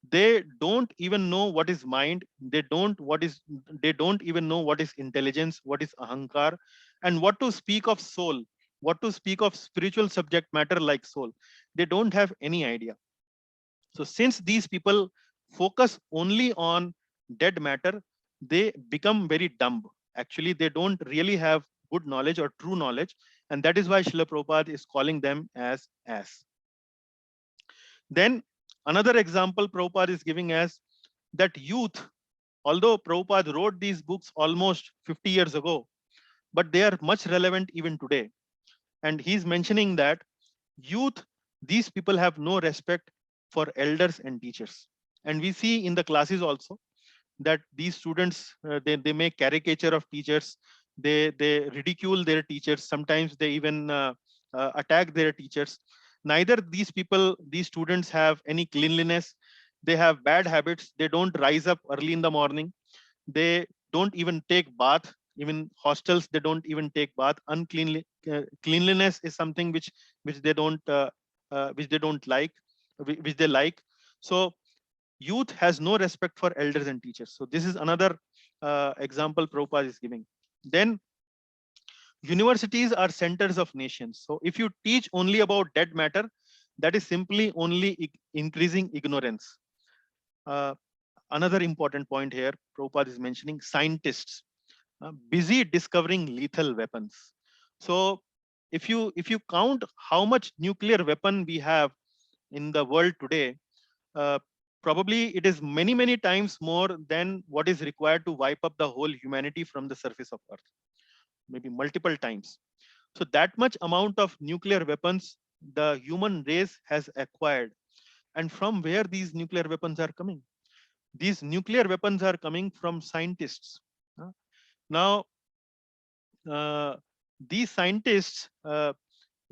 They don't even know what is mind. They don't even know what is intelligence, what is ahankar, and what to speak of soul, what to speak of spiritual subject matter like soul. They don't have any idea. So since these people focus only on dead matter, they become very dumb. Actually, they don't really have good knowledge or true knowledge. And that is why Srila Prabhupada is calling them as ass. Then another example Prabhupada is giving as that youth, although Prabhupada wrote these books almost 50 years ago, but they are much relevant even today. And he's mentioning that youth, these people have no respect for elders and teachers. And we see in the classes also that these students, they make caricature of teachers, they ridicule their teachers, sometimes they even attack their teachers. neither these people, these students have any cleanliness. They have bad habits. They don't rise up early in the morning. They don't even take bath. Even hostels, they don't even take bath. Cleanliness is something which they don't like, which they like. So youth has no respect for elders and teachers. So this is another example Prabhupada is giving. Then universities are centers of nations. So if you teach only about dead matter, that is simply only increasing ignorance. Another important point here, Prabhupada is mentioning scientists busy discovering lethal weapons. So if you count how much nuclear weapon we have in the world today, uh, probably it is many times more than what is required to wipe up the whole humanity from the surface of Earth, maybe multiple times. So that much amount of nuclear weapons the human race has acquired. And from where these nuclear weapons are coming? These nuclear weapons are coming from scientists. Now, these scientists,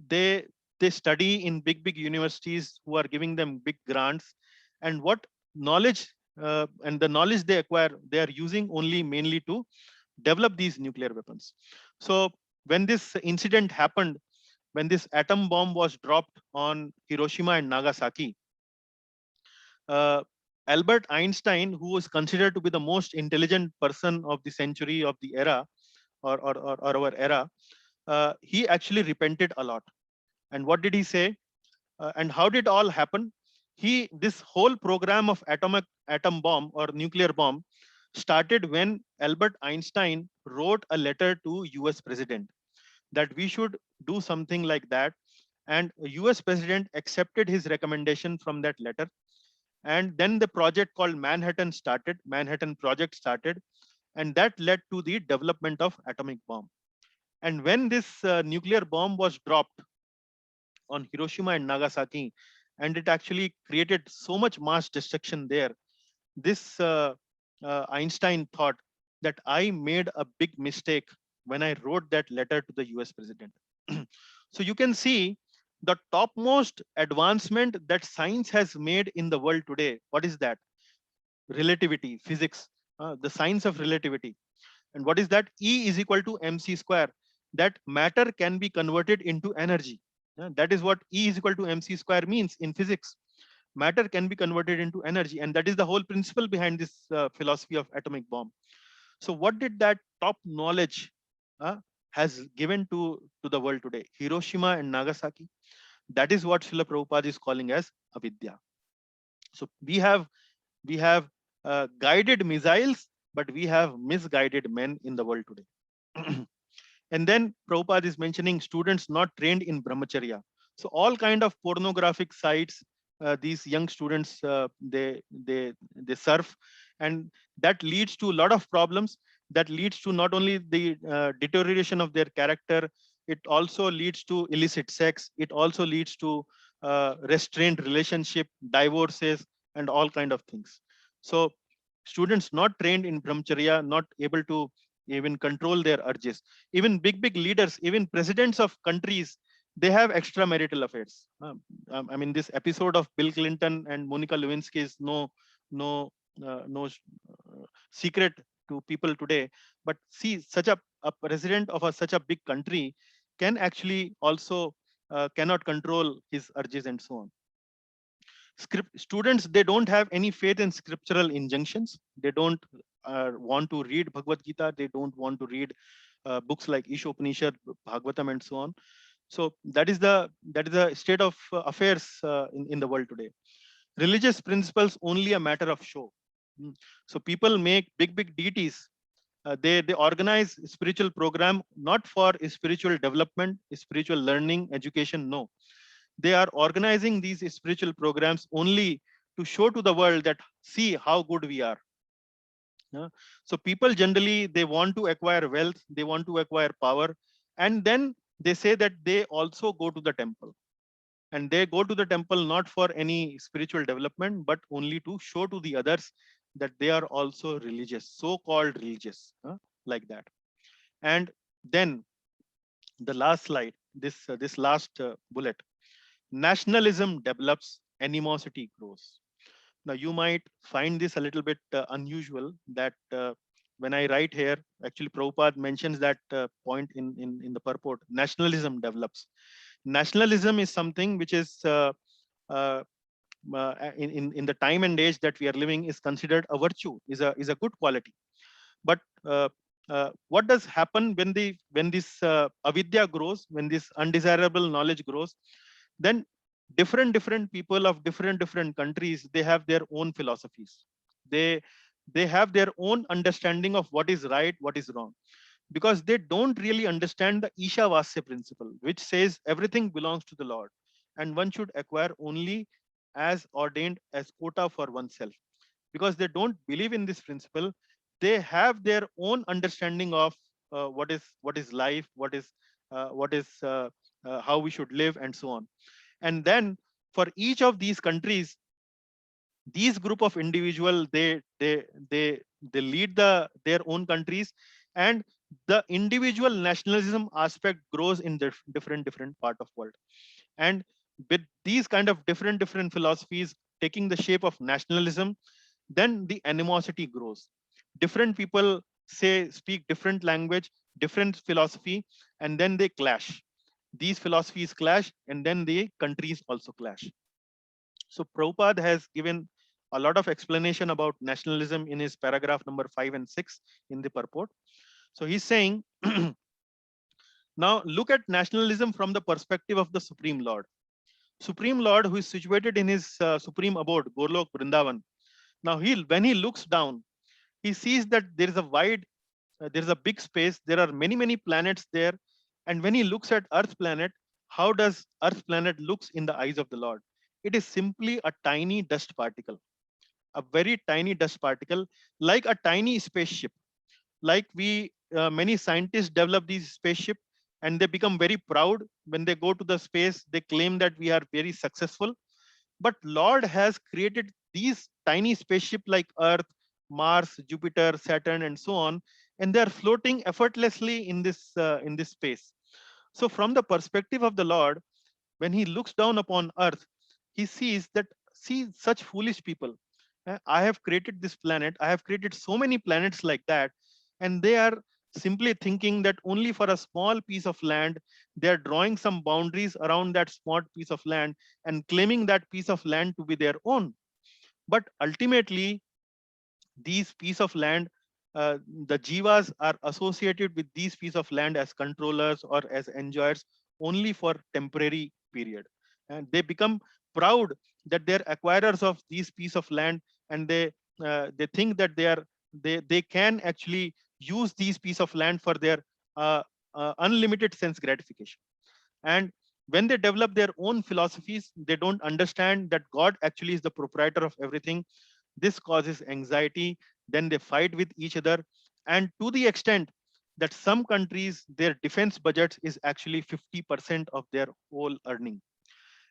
they study in big universities who are giving them big grants, and what knowledge and the knowledge they acquire, they are using only mainly to develop these nuclear weapons. So when this incident happened, when this atom bomb was dropped on Hiroshima and Nagasaki, uh, Albert Einstein, who was considered to be the most intelligent person of the century, of the era, or our era, he actually repented a lot. And what did he say? And how did all happen? This whole program of atom bomb or nuclear bomb started when Albert Einstein wrote a letter to US president that we should do something like that. And US president accepted his recommendation from that letter. And then the project called Manhattan Project started, and that led to the development of atomic bomb. And when this nuclear bomb was dropped on Hiroshima and Nagasaki, and it actually created so much mass destruction there, this Einstein thought that I made a big mistake when I wrote that letter to the US president. So you can see the topmost advancement that science has made in the world today. What is that? Relativity, physics, the science of relativity. And what is that? E is equal to mc square. That matter can be converted into energy. That is what E is equal to mc square means in physics. Matter can be converted into energy, and that is the whole principle behind this philosophy of atomic bomb. So what did that top knowledge has given to the world today? Hiroshima and Nagasaki. That is what Srila Prabhupada is calling as avidya. So we have guided missiles, but we have misguided men in the world today. And then Prabhupada is mentioning students not trained in brahmacharya. So all kind of pornographic sites, these young students, they surf, and that leads to a lot of problems. That leads to not only the deterioration of their character, it also leads to illicit sex. It also leads to restrained relationship, divorces, and all kind of things. So students not trained in brahmacharya, not able to even control their urges. Even big leaders, even presidents of countries, they have extramarital affairs. I mean, this episode of Bill Clinton and Monica Lewinsky is no secret to people today. But see, such a president of such a big country can actually also cannot control his urges and so on. Students, they don't have any faith in scriptural injunctions. They don't want to read Bhagavad Gita. They don't want to read books like Ishopanishad, Bhagavatam, and so on. So that is the state of affairs in the world today. Religious principles only a matter of show. So people make big deities. They organize spiritual program not for spiritual development, spiritual learning, education. No, they are organizing these spiritual programs only to show to the world that see how good we are. So people generally, they want to acquire wealth, they want to acquire power, and then they say that they also go to the temple. And they go to the temple not for any spiritual development, but only to show to the others that they are also religious, so-called religious, like that. And then the last slide, this last bullet. nationalism develops, animosity grows. Now, you might find this a little bit unusual that when I write here, actually Prabhupada mentions that point in the purport, nationalism develops. Nationalism is something which is uh, in the time and age that we are living is considered a virtue, is a good quality. But what does happen when this avidya grows, when this undesirable knowledge grows? Then different people of different countries, they have their own philosophies. They they have their own understanding of what is right, what is wrong, because they don't really understand the Ishavasya principle, which says everything belongs to the Lord, and one should acquire only as ordained as quota for oneself. Because they don't believe in this principle, they have their own understanding of what is life, what is how we should live, and so on. And then for each of these countries, these group of individual, they lead their own countries, and the individual nationalism aspect grows in the different part of world. And with these kind of different philosophies taking the shape of nationalism, then the animosity grows. Different people speak different language, different philosophy, and then they clash. These philosophies clash, and then the countries also clash. So Prabhupada has given a lot of explanation about nationalism in his paragraph number 5 and 6 in the purport. So he's saying, now look at nationalism from the perspective of the Supreme Lord. Supreme Lord, who is situated in his supreme abode, Golok Vrindavan. Now when he looks down, he sees that there is a there is a big space. There are many planets there. And when he looks at Earth planet, how does Earth planet looks in the eyes of the Lord? It is simply a tiny dust particle, a very tiny dust particle, like a tiny spaceship. Like many scientists develop these spaceship, and they become very proud when they go to the space. They claim that we are very successful. But Lord has created these tiny spaceship like Earth, Mars, Jupiter, Saturn, and so on, and they are floating effortlessly in this space. So from the perspective of the Lord, when he looks down upon Earth, he sees that, see, such foolish people. I have created this planet. I have created so many planets like that, and they are simply thinking that only for a small piece of land, they are drawing some boundaries around that small piece of land and claiming that piece of land to be their own. But ultimately, these piece of land, the jivas are associated with these piece of land as controllers or as enjoyers only for temporary period, and they become proud that they're acquirers of these piece of land, and they think that they can actually use these piece of land for their unlimited sense gratification. And when they develop their own philosophies, they don't understand that God actually is the proprietor of everything. This causes anxiety. Then they fight with each other, and to the extent that some countries, their defense budget is actually 50% of their whole earning.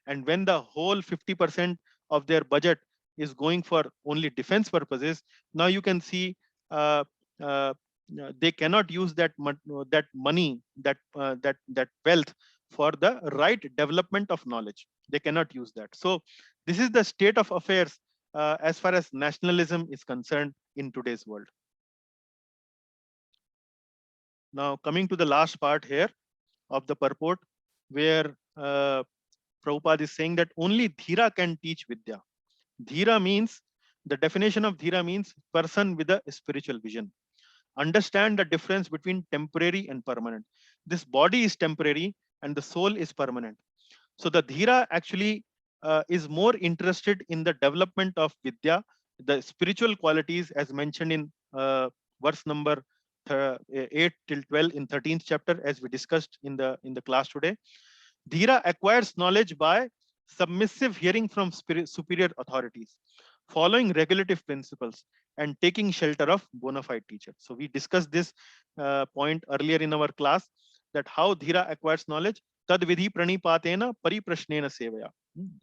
And when the whole 50% of their budget is going for only defense purposes, now you can see uh, uh, they cannot use that money, that wealth for the right development of knowledge. They cannot use that. So this is the state of affairs as far as nationalism is concerned in today's world. Now coming to the last part here of the purport, where Prabhupada is saying that only Dhira can teach Vidya. Dhira means, the definition of Dhira means person with a spiritual vision. Understand the difference between temporary and permanent. This body is temporary and the soul is permanent. So the Dhira actually is more interested in the development of Vidya, the spiritual qualities as mentioned in verse number 8 till 12 in 13th chapter, as we discussed in the class today. Dhira acquires knowledge by submissive hearing from superior authorities, following regulative principles, and taking shelter of bona fide teacher. So we discussed this point earlier in our class, that how Dhira acquires knowledge. Tad vidhi pranipatena pariprashnena sevaya.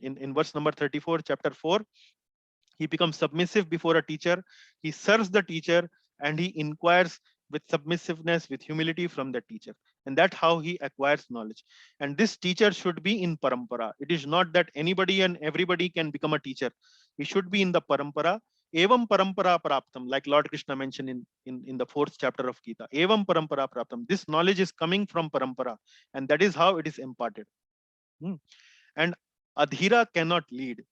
In verse number 34, chapter 4, he becomes submissive before a teacher. He serves the teacher, and he inquires with submissiveness, with humility from the teacher. And that's how he acquires knowledge. And this teacher should be in parampara. It is not that anybody and everybody can become a teacher. He should be in the parampara. Evam parampara praptam, like Lord Krishna mentioned in the 4th chapter of Gita. Evam parampara praptam. This knowledge is coming from parampara, and that is how it is imparted. And adhira cannot lead.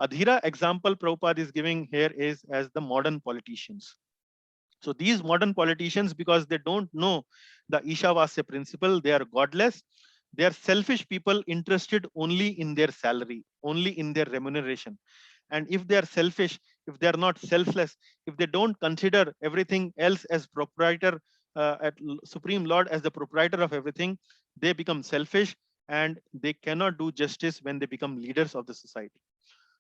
Adhira example Prabhupada is giving here is as the modern politicians. So these modern politicians, because they don't know the Ishavasya principle, they are godless. They are selfish people interested only in their salary, only in their remuneration. And if they are selfish, if they are not selfless, if they don't consider everything else as proprietor, Supreme Lord as the proprietor of everything, they become selfish and they cannot do justice when they become leaders of the society.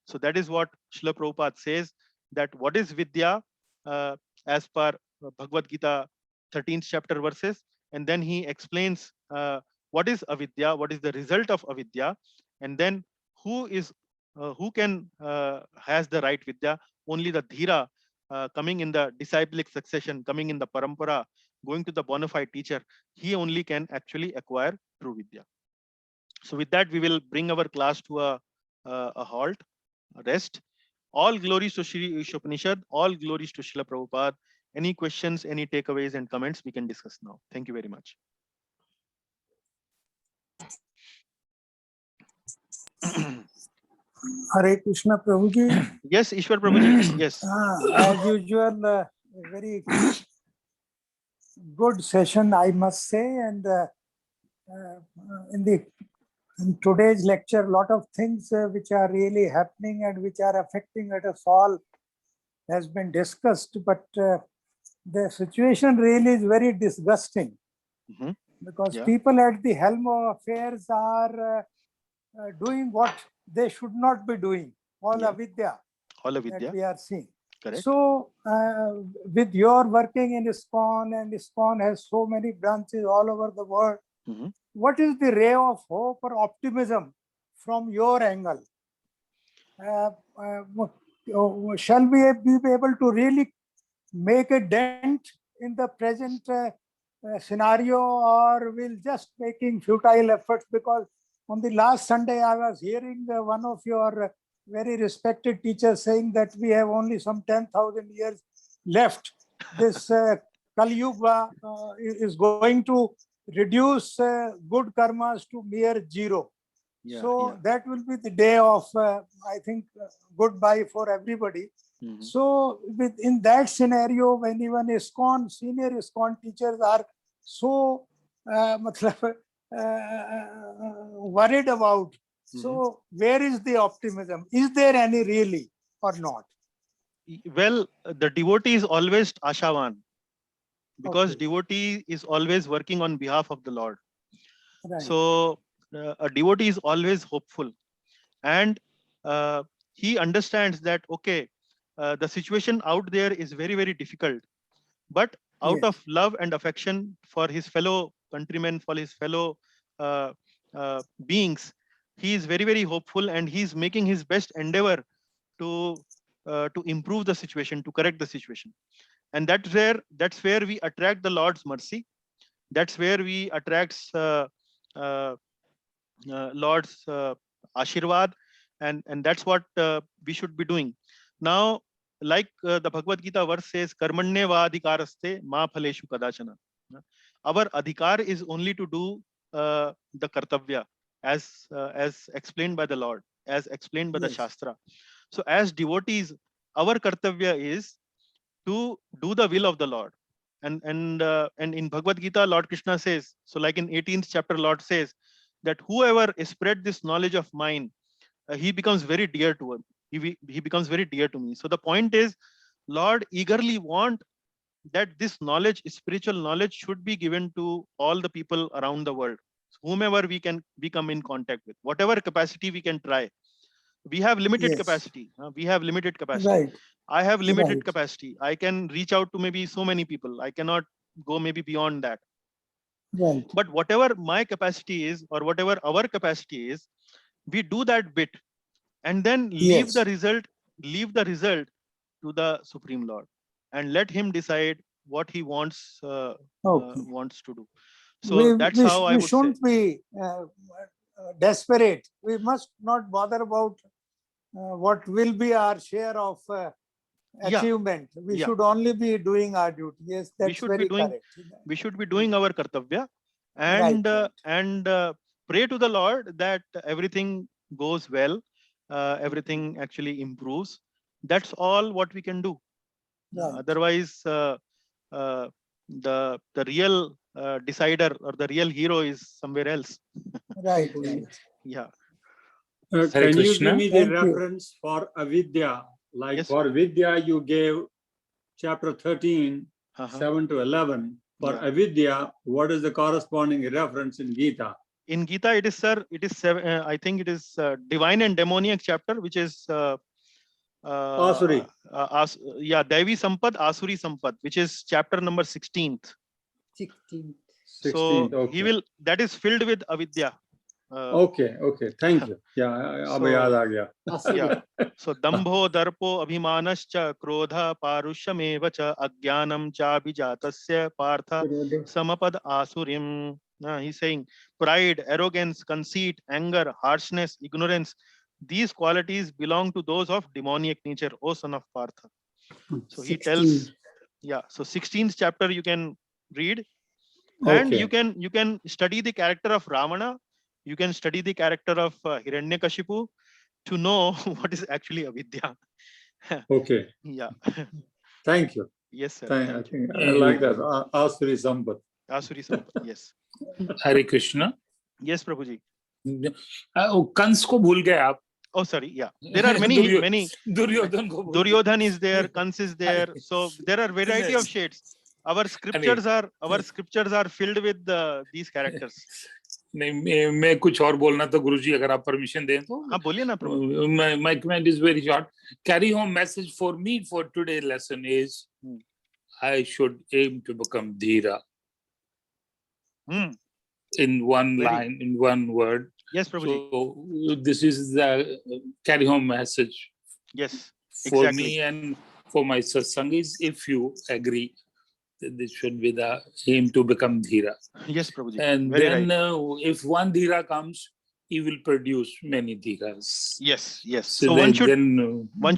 So that is what Srila Prabhupada says, that what is Vidya as per Bhagavad Gita 13th chapter verses. And then he explains what is avidya, what is the result of avidya, and then who can has the right vidya. Only the dhira coming in the disciplic succession, coming in the parampara, going to the bona fide teacher, he only can actually acquire true vidya. So with that, we will bring our class to a halt, a rest. All glories to Shri Ishopanishad, all glories to Srila Prabhupada. Any questions, any takeaways and comments we can discuss now. Thank you very much. Hare Krishna Prabhuji. Yes, Ishwar Prabhuji. Yes. As usual, a very good session, I must say. And in today's lecture, a lot of things which are really happening and which are affecting us all has been discussed. But the situation really is very disgusting, because Yeah. people at the helm of affairs are doing what they should not be doing. All Yeah. avidya All of that Vidya. we are seeing. Correct. So with your working in ISKCON, and ISKCON has so many branches all over the world, what is the ray of hope or optimism from your angle? Shall we be able to really make a dent in the present scenario, or will just making futile efforts? Because on the last Sunday, I was hearing one of your very respected teachers saying that we have only some 10,000 years left. This Kali Yuga is going to reduce good karmas to mere zero. Yeah, So yeah. that will be the day of, I think, goodbye for everybody. So in that scenario, when even ISKCON, senior ISKCON teachers are so worried about, so where is the optimism? Is there any really or not? Well, the devotee is always ashavan, because Okay. devotee is always working on behalf of the Lord. Right. So a devotee is always hopeful, and he understands that, okay, the situation out there is very, very difficult, but out Yes. of love and affection for his fellow countrymen, for his fellow beings, he is very, very hopeful, and he is making his best endeavor to improve the situation, to correct the situation. And that's where we attract the Lord's mercy. That's where we attract Lord's Ashirwad, and that's what we should be doing. Now, like the Bhagavad Gita verse says, Karmanye va adhikaraste ma phaleshu kadachana. Our adhikar is only to do the kartavya as explained by the Lord, as explained by the Yes. Shastra. So as devotees, our kartavya is to do the will of the Lord. And in Bhagavad Gita, Lord Krishna says, so like in 18th chapter, Lord says that whoever spread this knowledge of mine, he becomes very dear to him. He becomes very dear to me. So the point is, Lord eagerly want that this knowledge, spiritual knowledge, should be given to all the people around the world, whomever we come in contact with, whatever capacity we can try. We have limited Yes. capacity. We have limited capacity. Right. I have limited Right. capacity. I can reach out to maybe so many people. I cannot go maybe beyond that. Right. But whatever my capacity is, or whatever our capacity is, we do that bit, and then leave Yes. the result to the Supreme Lord, and let him decide what he wants Okay. wants to do. So that's how I we would say. shouldn't be desperate. We must not bother about what will be our share of Yeah. achievement. We Yeah. should only be doing our duty. Yes, that's should be very doing- correct. We should be doing our kartavya Right, and pray to the Lord that everything goes well, everything actually improves. That's all what we can do. Right. Otherwise, the real decider or the real hero is somewhere else. Right, right. Yeah. Hare Can you Krishna. give me the Thank you. reference for avidya? Like Yes. for vidya, you gave chapter 13, Uh-huh. 7 to 11. For Yeah. avidya, what is the corresponding reference in Gita? In Gita, it is, sir, it is I think it is divine and demoniac chapter, which is Asuri. Yeah, Devi Sampad, Asuri Sampad, which is chapter number 16th. 16. 16th, So okay. he will, that is filled with avidya. Okay, okay, thank you. Yeah, अब So- याद आ गया. Yeah. So dambho darpo abhimanascha krodha parushyamev cha ajnanam cha abhijatasya partha samapad asurim. He's saying pride, arrogance, conceit, anger, harshness, ignorance. These qualities belong to those of demoniac nature, O son of Partha. So he tells, yeah. So 16th chapter you can read, and Okay. you can study the character of Ravana. You can study the character of Hiranyakashipu to know what is actually avidya. Okay, Yeah. thank you. Yes, sir. I Thank you. think I like that. Asuri Sampat. Asuri Sampad. Yes. Hare Krishna. Yes, Prabhuji. Kans को भूल गए आप. Oh, sorry. Yeah. There are many. Duryodhan को भूल गए. Duryodhan is there, Kans is there. So there are variety of shades. Our scriptures are filled with these characters. नहीं मैं कुछ और बोलना तो गुरुजी अगर आप परमिशन दें तो. हाँ बोलिए ना प्रभु. My comment is very short. Carry home message for me for today's lesson is I should aim to become Dhira. In one Very- line, in one word. Yes, Prabhuji. So this is the carry home message Yes. for Exactly. me and for my satsangis. If you agree, that this should be the aim to become Dhira. Yes, Prabhuji. And Very then right. if one Dhira comes, he will produce many Dhiras. Yes. Yes. So, So one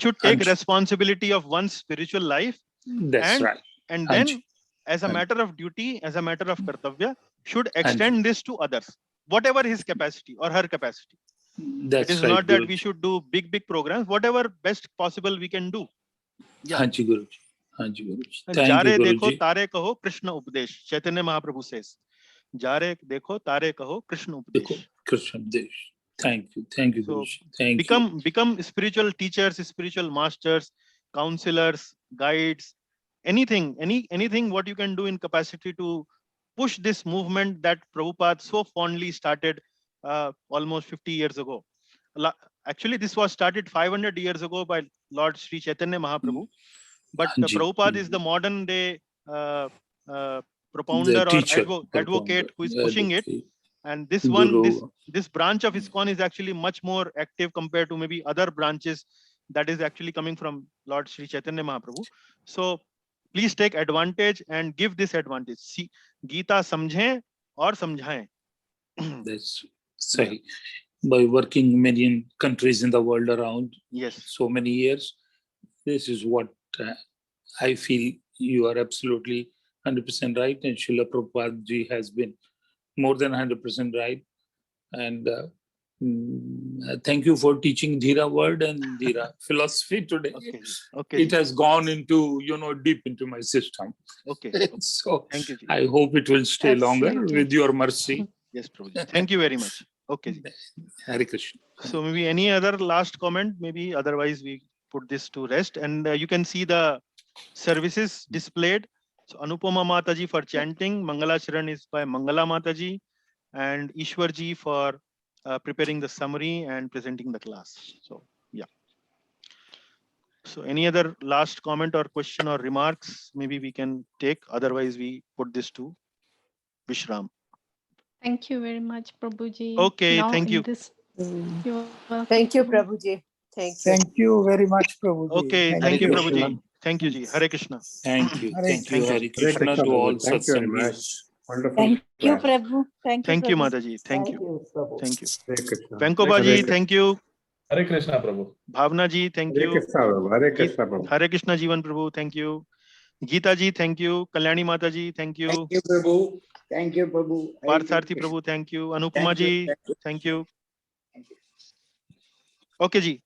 should take and- responsibility of one's spiritual life, that's and- right. and Anj. then as a Anj. matter of duty, as a matter of kartavya, should extend this to others, whatever his capacity or her capacity. That's It is right. not that Guruji. we should do big programs, whatever best possible we can do. Yeah. Hanji Guruji. Hanji Guruji. Thank Jare you, dekho Guruji. tare kaho Krishna Upadesh. Chaitanya Mahaprabhu says. Jare dekho tare kaho Krishna Dekho, Upadesh. Krishna Desh. Thank you. Thank you, So, Guruji. Thank you. Become spiritual teachers, spiritual masters, counselors, guides, anything what you can do in capacity to push this movement that Prabhupada so fondly started almost 50 years ago. Actually, this was started 500 years ago by Lord Sri Chaitanya Mahaprabhu. But Hanji. Prabhupada is the modern day propounder or teacher, advocate who is propounder, pushing it. advocate, And this guru. this branch of ISKCON is actually much more active compared to maybe other branches that is actually coming from Lord Sri Chaitanya Mahaprabhu. So please take advantage and give this advantage. See, Gita samjhe aur samjhaye. That's sahi. By working many countries in the world around Yes. so many years, this is what I feel you are absolutely 100% right. And Srila Prabhupada ji has been more than 100% right. And thank you for teaching Dhira word and Dhira philosophy today. Okay. Okay. It has gone into, deep into my system. Okay. So Thank you. Ji. I hope it will stay longer Absolutely. with your mercy. Yes, Prabhuji. Thank you very much. Okay. Ji. Hare Krishna. So maybe any other last comment, maybe otherwise we put this to rest, and you can see the services displayed. So Anupama Mataji for chanting, Mangala Charan is by Mangala Mataji, and Ishwarji for preparing the summary and presenting the class. So yeah. So any other last comment or question or remarks maybe we can take, otherwise we put this to Vishram. Thank you very much, Prabhuji. Okay, Now thank in you. this- you're welcome, Thank you, Prabhu. Prabhuji. Thank you. Thank you very much, Prabhuji. Okay, thank you, Prabhuji. Thank you, Ji. Hare Krishna. Thank you. Hare Thank you, Krishna. Hare Krishna to all Thank you very satsangis. much. Wonderful. Thank you, plan. Prabhu. Thank you, Thank you, Prabhu. Mataji. Thank you. Prabhu. Thank you. Hare Krishna. Venkoba Hare ji, Krishna. thank you. Hare Krishna, Prabhu. Bhavna ji, thank Hare you. Krishna, Prabhu. Hare Krishna, Prabhu. Hare Krishna Jivan Prabhu, thank you. Geeta ji, thank you. Kalyani Mata ji, thank you. Thank you, Prabhu. Thank you, Prabhu. Hare Partharthi Krishna. Prabhu, thank you. Anupama Thank you. ji, Thank you. thank you. Thank you. Okay ji.